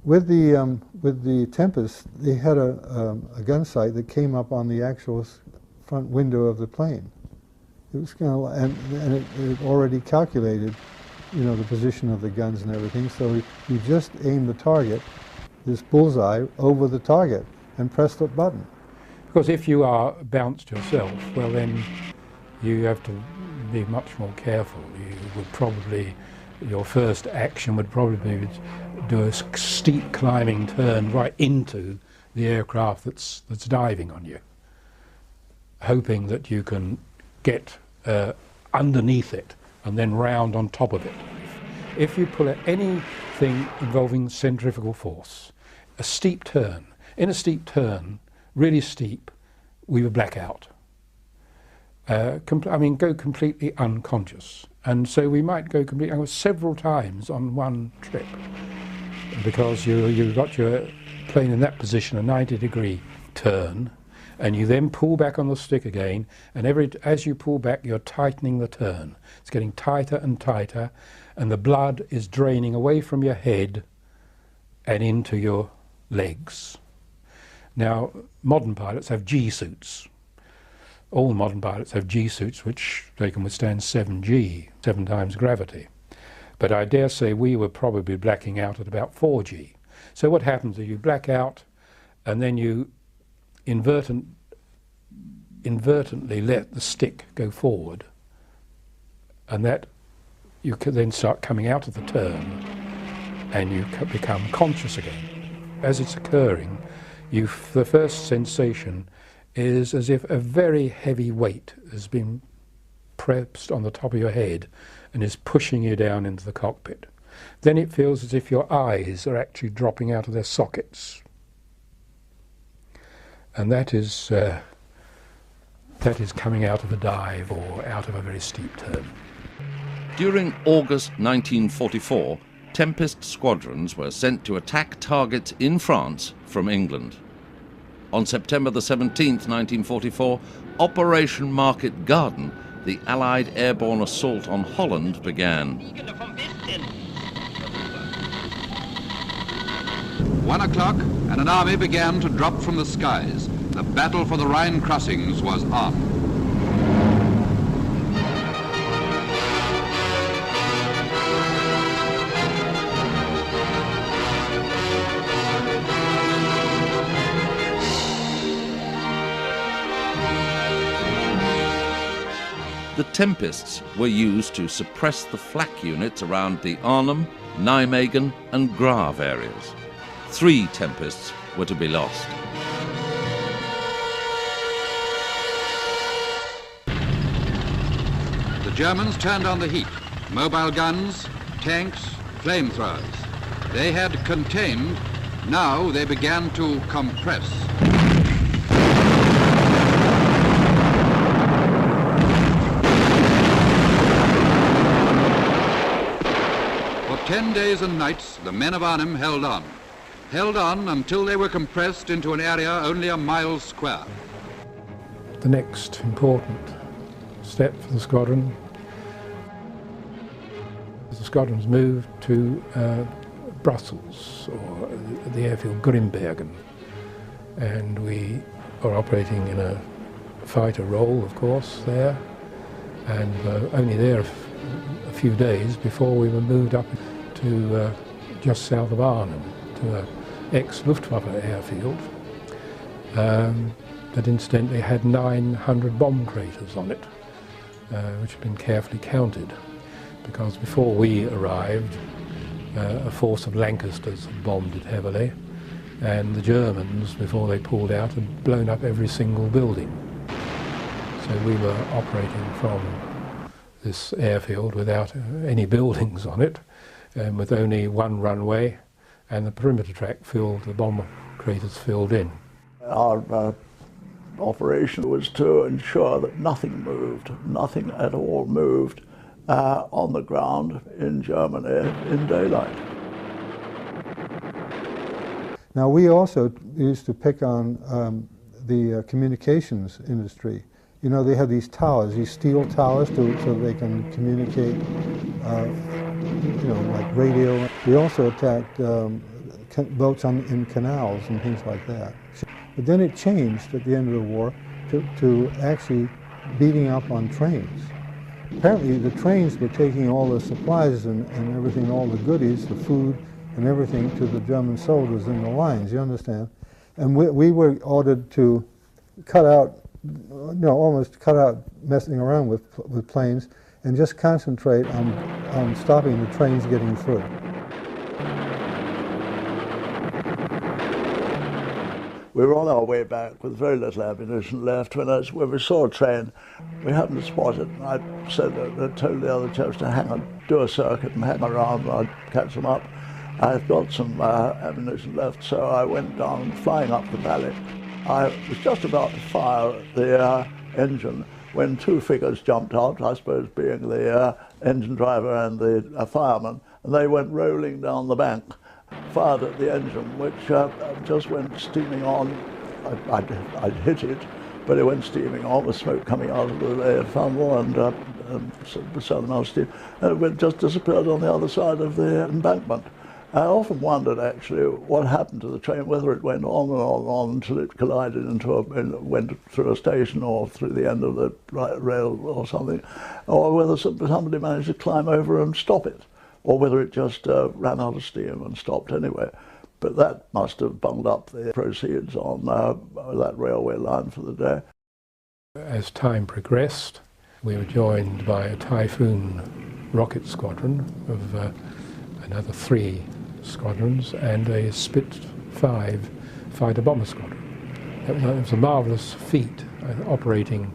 K: With the Tempest, they had a gun sight that came up on the actual front window of the plane. It was kind of, and it already calculated, you know, the position of the guns and everything. So you just aimed the target, this bullseye, over the target, and pressed the button.
D: Because if you are bounced yourself, well then you have to be much more careful. You would probably, your first action would probably be do a steep climbing turn right into the aircraft that's diving on you, hoping that you can get underneath it and then round on top of it. If you pull at anything involving centrifugal force, a steep turn, in a steep turn, really steep, we would black out. Go completely unconscious. And so we might go completely, several times on one trip, because you got your plane in that position, a 90-degree turn, and you then pull back on the stick again, and as you pull back, you're tightening the turn. It's getting tighter and tighter, and the blood is draining away from your head and into your legs. Now, modern pilots have G-suits. All modern pilots have G-suits, which they can withstand 7G, 7 times gravity. But I dare say we were probably blacking out at about 4G. So what happens is you black out, and then you inadvertently let the stick go forward, and that you can then start coming out of the turn, and you become conscious again. As it's occurring, the first sensation is as if a very heavy weight has been pressed on the top of your head and is pushing you down into the cockpit. Then it feels as if your eyes are actually dropping out of their sockets. And that is coming out of a dive or out of a very steep turn.
C: During August 1944, Tempest squadrons were sent to attack targets in France from England. On September the 17th, 1944, Operation Market Garden, the Allied airborne assault on Holland, began.
L: 1 o'clock and an army began to drop from the skies. The battle for the Rhine crossings was on.
C: The Tempests were used to suppress the flak units around the Arnhem, Nijmegen and Grave areas. 3 Tempests were to be lost.
L: The Germans turned on the heat. Mobile guns, tanks, flamethrowers. They had contained, now they began to compress. For 10 days and nights, the men of Arnhem held on. Held on until they were compressed into an area only a mile square.
D: The next important step for the squadron, the squadrons moved to Brussels, or the airfield Grimbergen, and we are operating in a fighter role, of course, there, and only there a few days before we were moved up to just south of Arnhem, to an ex-Luftwaffe airfield that incidentally had 900 bomb craters on it, which had been carefully counted, because before we arrived, a force of Lancasters had bombed it heavily, and the Germans, before they pulled out, had blown up every single building. So we were operating from this airfield without any buildings on it, and with only one runway, and the perimeter track filled, the bomb craters filled in.
H: Our operation was to ensure that nothing moved, nothing at all moved on the ground in Germany in daylight.
K: Now we also used to pick on the communications industry. You know, they have these towers, these steel towers, so they can communicate, you know, like radio. We also attacked boats in canals and things like that. But then it changed at the end of the war to actually beating up on trains. Apparently the trains were taking all the supplies and everything, all the goodies, the food and everything to the German soldiers in the lines, you understand? And we were ordered to cut out, you know, almost cut out messing around with planes and just concentrate on stopping the trains getting through.
H: We were on our way back with very little ammunition left when we saw a train. We happened to spot it, and I told the other chaps to do a circuit and hang around, and I'd catch them up. I've got some ammunition left, so I went down, flying up the valley. I was just about to fire at the engine when 2 figures jumped out, I suppose being the engine driver and the fireman, and they went rolling down the bank, fired at the engine, which just went steaming on. I'd hit it, but it went steaming on with smoke coming out of the funnel and a certain amount of steam, and it just disappeared on the other side of the embankment. I often wondered actually what happened to the train, whether it went on and on until it collided went through a station or through the end of the rail or something, or whether somebody managed to climb over and stop it, or whether it just ran out of steam and stopped anyway. But that must have bunged up the proceeds on that railway line for the day.
D: As time progressed, we were joined by a Typhoon rocket squadron of another 3 squadrons and a Spitfire fighter bomber squadron. It was a marvellous feat, operating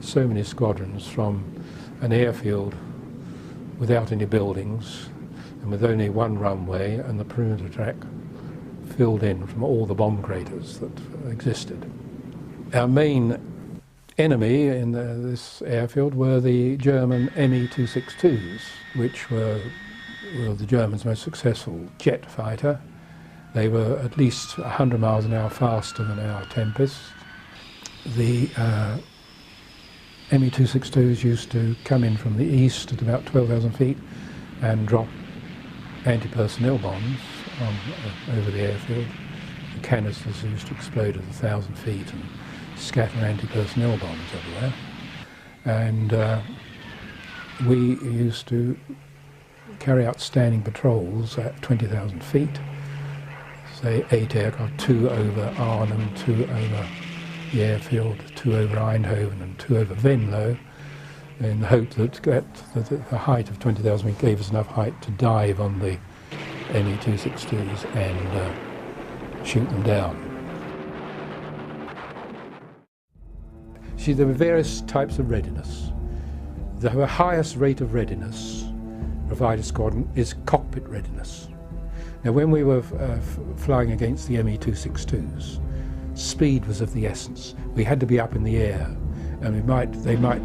D: so many squadrons from an airfield without any buildings and with only one runway and the perimeter track filled in from all the bomb craters that existed. Our main enemy in this airfield were the German Me-262s, which were the Germans' most successful jet fighter. They were at least 100 miles an hour faster than our Tempest. The Me-262s used to come in from the east at about 12,000 feet and drop anti-personnel bombs over the airfield. The canisters used to explode at 1,000 feet and scatter anti-personnel bombs everywhere. And we used to carry out standing patrols at 20,000 feet. Say 8 aircraft, 2 over Arnhem, 2 over the airfield, 2 over Eindhoven and 2 over Venlo, in the hope that the height of 20,000 feet gave us enough height to dive on the Me-262s and shoot them down. See, there were various types of readiness. The highest rate of readiness of fighter squadron is cockpit readiness. Now, when we were flying against the Me-262s, speed was of the essence. We had to be up in the air, and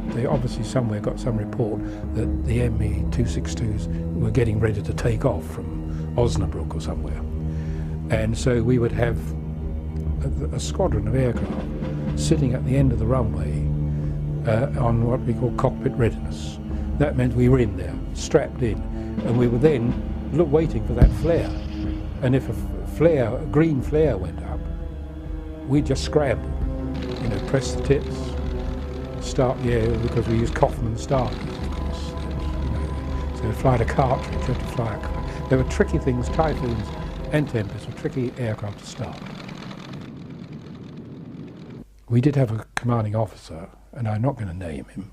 D: they obviously somewhere got some report that the Me-262s were getting ready to take off from Osnabrück or somewhere. And so we would have a squadron of aircraft sitting at the end of the runway on what we call cockpit readiness. That meant we were in there, strapped in, and we were then waiting for that flare. And if a green flare went up, we'd just scramble, press the tips, start the air, because we used Kaufman starters, of course. So to fly a cartridge, you had to fly a cartridge. There were tricky things. Typhoons and Tempests were tricky aircraft to start. We did have a commanding officer, and I'm not going to name him,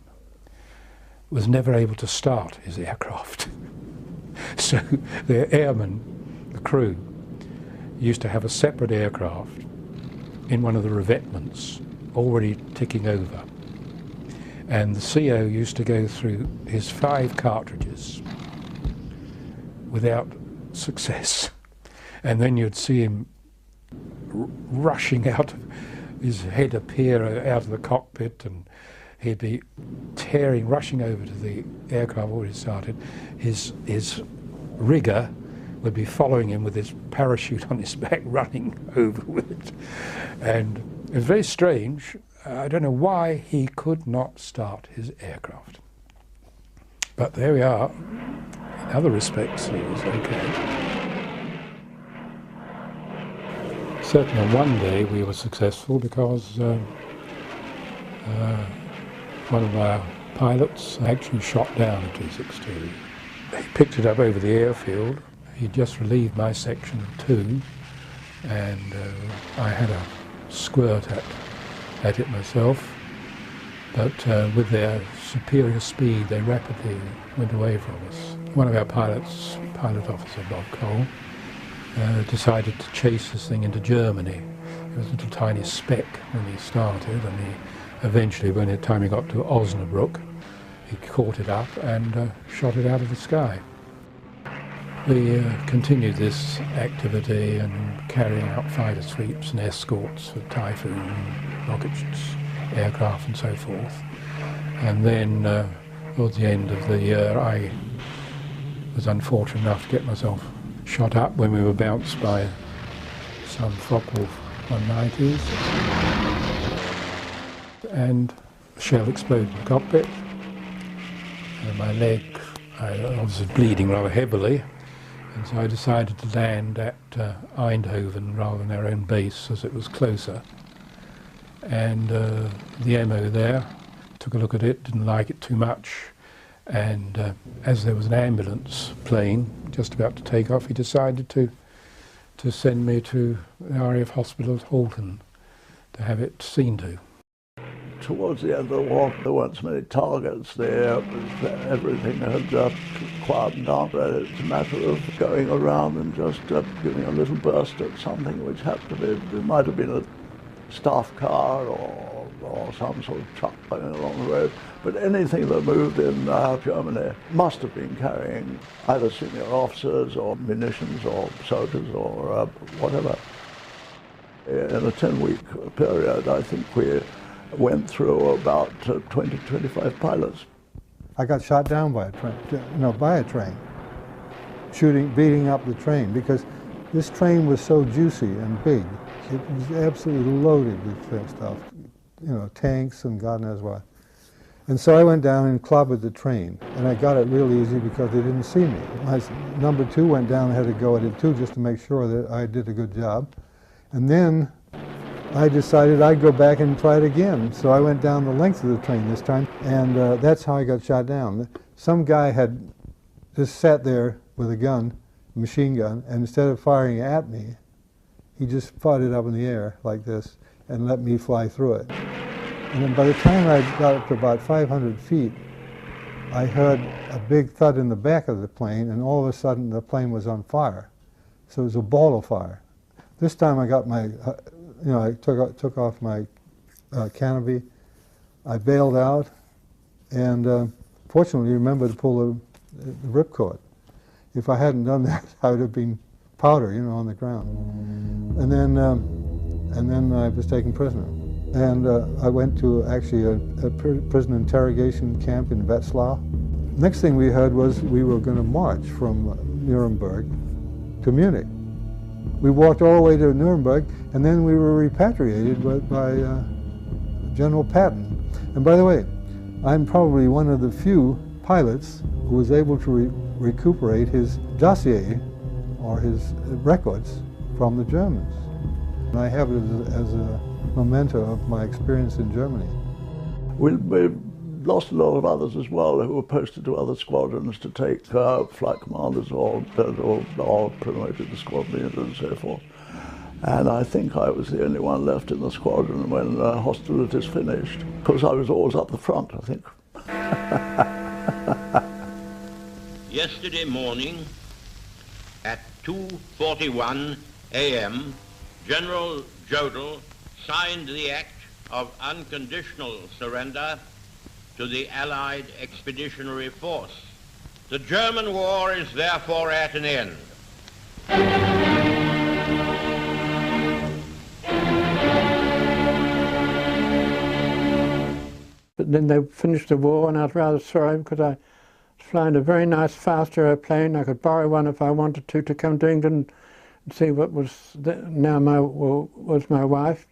D: was never able to start his aircraft. So the airmen, the crew, used to have a separate aircraft in one of the revetments already ticking over. And the CO used to go through his 5 cartridges without success. And then you'd see him rushing out, his head appear out of the cockpit, and he'd be rushing over to the aircraft already started. His rigger would be following him with his parachute on his back, running over with it. And it was very strange. I don't know why he could not start his aircraft. But there we are. In other respects, it was okay. Certainly on one day we were successful because one of our pilots actually shot down a 262. He picked it up over the airfield. He just relieved my section of 2, and I had a squirt at it myself. But with their superior speed, they rapidly went away from us. One of our pilots, Pilot Officer Bob Cole, decided to chase this thing into Germany. It was a little tiny speck when he started, and he eventually, by the time he got to Osnabrück, he caught it up and shot it out of the sky. We continued this activity and carrying out fighter sweeps and escorts for Typhoon, rockets, aircraft and so forth. And then towards the end of the year I was unfortunate enough to get myself shot up when we were bounced by some Focke-Wulf 190s, and the shell exploded in the cockpit, and my leg, I was bleeding rather heavily, and so I decided to land at Eindhoven rather than our own base, as it was closer. And the MO there took a look at it, didn't like it too much, and as there was an ambulance plane just about to take off, he decided to send me to the RAF hospital at Halton to have it seen to.
H: Towards the end of the war, there weren't so many targets there. Everything had quietened down. It's a matter of going around and just giving a little burst at something which happened to be, it might have been a staff car or some sort of truck going along the road. But anything that moved in Germany must have been carrying either senior officers or munitions or soldiers or whatever. In a 10-week period, I think we went through about 20, 25 pilots.
K: I got shot down by a train, beating up the train, because this train was so juicy and big. It was absolutely loaded with stuff, tanks and God knows what. And so I went down and clobbered the train, and I got it real easy because they didn't see me. My number 2 went down and had to go at it too, just to make sure that I did a good job. And then I decided I'd go back and try it again. So I went down the length of the train this time, and that's how I got shot down. Some guy had just sat there with a gun, machine gun, and instead of firing at me, he just fired it up in the air like this and let me fly through it. And then by the time I got up to about 500 feet, I heard a big thud in the back of the plane, and all of a sudden the plane was on fire. So it was a ball of fire. This time I got my, I took off my canopy, I bailed out, and fortunately remembered to pull the ripcord. If I hadn't done that, I would have been powder, on the ground. And then I was taken prisoner. And I went to actually a prison interrogation camp in Wetzlar. Next thing we heard was we were going to march from Nuremberg to Munich. We walked all the way to Nuremberg, and then we were repatriated by General Patton. And by the way, I'm probably one of the few pilots who was able to recuperate his dossier, or his records, from the Germans. And I have it as a memento of my experience in Germany.
H: We lost a lot of others as well who were posted to other squadrons to take flight commanders or promoted to squadron leaders and so forth. And I think I was the only one left in the squadron when hostilities finished, because I was always up the front, I think.
I: Yesterday morning at 2:41 a.m., General Jodl signed the act of unconditional surrender to the Allied Expeditionary Force. The German war is therefore at an end.
M: But then they finished the war, and I was rather sorry because I was flying a very nice fast aeroplane. I could borrow one if I wanted to come to England and see what was was my wife,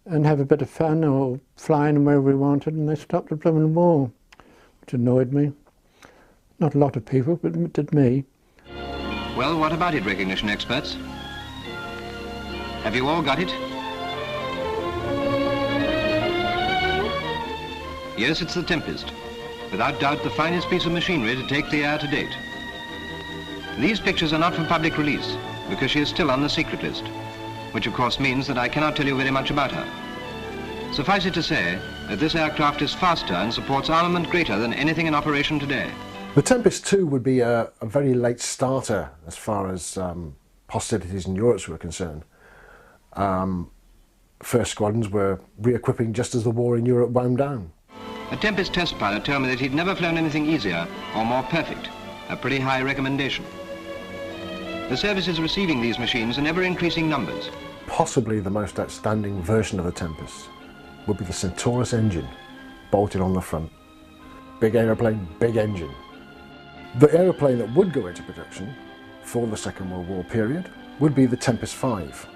M: and have a bit of fun or flying wherever we wanted. And they stopped the blooming war, which annoyed me. Not a lot of people, but it did me.
J: Well, what about it, recognition experts? Have you all got it? Yes, it's the Tempest. Without doubt, the finest piece of machinery to take the air to date. These pictures are not for public release, because she is still on the secret list, which of course means that I cannot tell you very much about her. Suffice it to say that this aircraft is faster and supports armament greater than anything in operation today.
B: The Tempest 2 would be a very late starter as far as hostilities in Europe were concerned. First squadrons were re-equipping just as the war in Europe wound down.
J: A Tempest test pilot told me that he'd never flown anything easier or more perfect, a pretty high recommendation. The service is receiving these machines in ever-increasing numbers.
B: Possibly the most outstanding version of the Tempest would be the Centaurus engine, bolted on the front. Big aeroplane, big engine. The aeroplane that would go into production for the Second World War period would be the Tempest 5.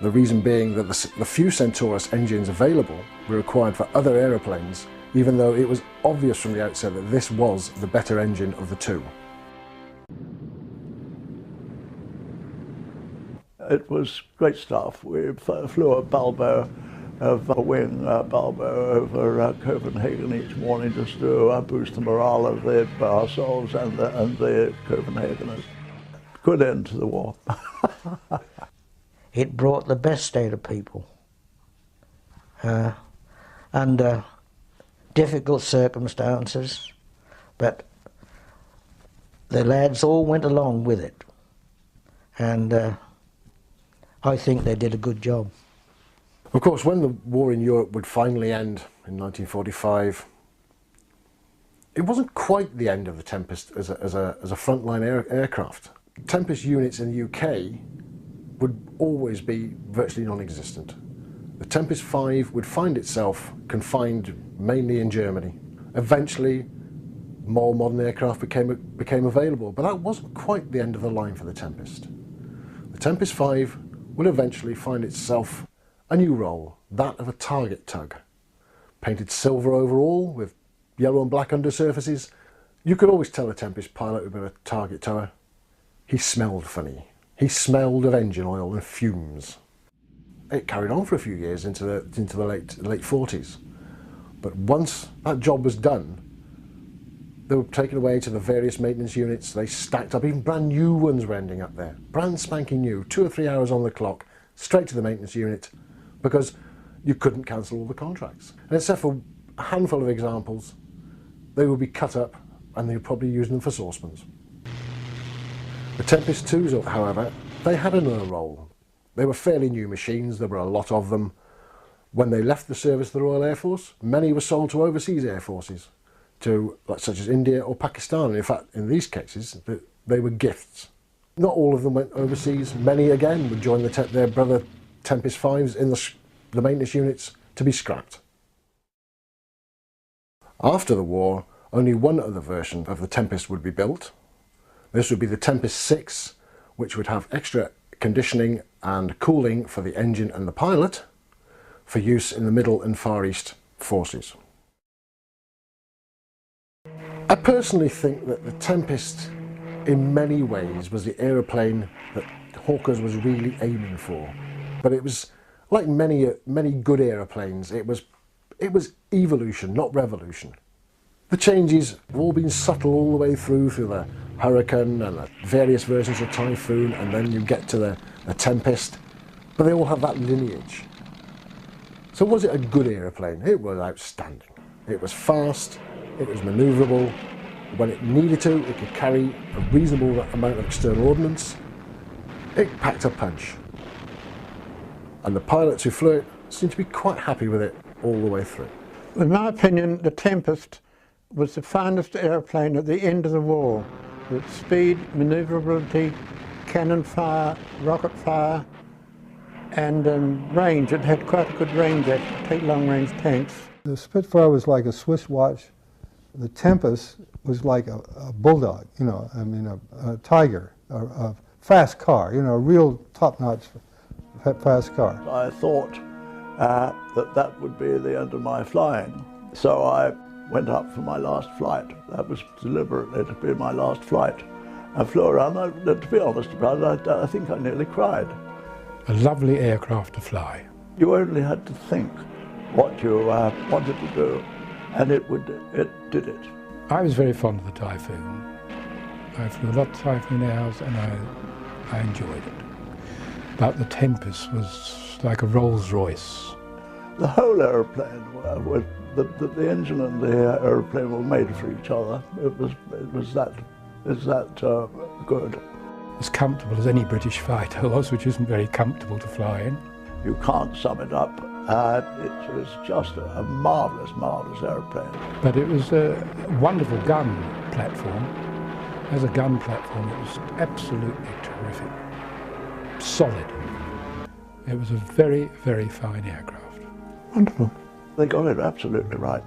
B: The reason being that the few Centaurus engines available were required for other aeroplanes, even though it was obvious from the outset that this was the better engine of the two.
H: It was great stuff. We flew a Balbo of a wing Balbo over Copenhagen each morning just to boost the morale of ourselves and the Copenhageners. Good end to the war.
F: It brought the best out of people. Under difficult circumstances, but the lads all went along with it. And I think they did a good job.
B: Of course, when the war in Europe would finally end in 1945, it wasn't quite the end of the Tempest as a frontline aircraft. Tempest units in the UK would always be virtually non-existent. The Tempest 5 would find itself confined mainly in Germany. Eventually, more modern aircraft became available, but that wasn't quite the end of the line for the Tempest. The Tempest 5 will eventually find itself a new role, that of a target tug. Painted silver overall with yellow and black undersurfaces, you could always tell a Tempest pilot had been a target tower. He smelled funny. He smelled of engine oil and fumes. It carried on for a few years into the late 40s. But once that job was done, they were taken away to the various maintenance units. They stacked up, even brand new ones were ending up there. Brand spanking new, 2 or 3 hours on the clock, straight to the maintenance unit, because you couldn't cancel all the contracts. And except for a handful of examples, they would be cut up and they would probably use them for saucepans. The Tempest 2s, however, they had another role. They were fairly new machines, there were a lot of them. When they left the service of the Royal Air Force, many were sold to overseas air forces, such as India or Pakistan. In fact, in these cases, they were gifts. Not all of them went overseas. Many, again, would join their brother Tempest 5s in the maintenance units to be scrapped. After the war, only one other version of the Tempest would be built. This would be the Tempest 6, which would have extra conditioning and cooling for the engine and the pilot, for use in the Middle and Far East forces. I personally think that the Tempest, in many ways, was the aeroplane that Hawkers was really aiming for. But it was, like many good aeroplanes, it was evolution, not revolution. The changes have all been subtle all the way through the Hurricane and the various versions of Typhoon, and then you get to the Tempest, but they all have that lineage. So was it a good aeroplane? It was outstanding. It was fast, it was manoeuvrable. When it needed to, it could carry a reasonable amount of external ordnance. It packed a punch. And the pilots who flew it seemed to be quite happy with it all the way through.
M: In my opinion, the Tempest was the finest aeroplane at the end of the war, with speed, manoeuvrability, cannon fire, rocket fire, and range. It had quite a good range to take long-range tanks.
K: The Spitfire was like a Swiss watch. The Tempest was like a bulldog, you know, I mean a tiger, a fast car, you know, a real top-notch fast car.
H: I thought that would be the end of my flying, so I went up for my last flight. That was deliberately to be my last flight. I flew around, to be honest about it, I think I nearly cried.
D: A lovely aircraft to fly.
H: You only had to think what you wanted to do, and it did it.
D: I was very fond of the Typhoon. I flew a lot of Typhoon hours and I enjoyed it. But the Tempest was like a Rolls Royce.
H: The whole aeroplane, the engine and the aeroplane were made for each other. It was that good.
D: As comfortable as any British fighter was, which isn't very comfortable to fly in.
H: You can't sum it up. It was just a marvellous, marvellous aeroplane.
D: But it was a wonderful gun platform. As a gun platform, it was absolutely terrific. Solid. It was a very, very fine aircraft.
M: Wonderful.
H: They got it absolutely right.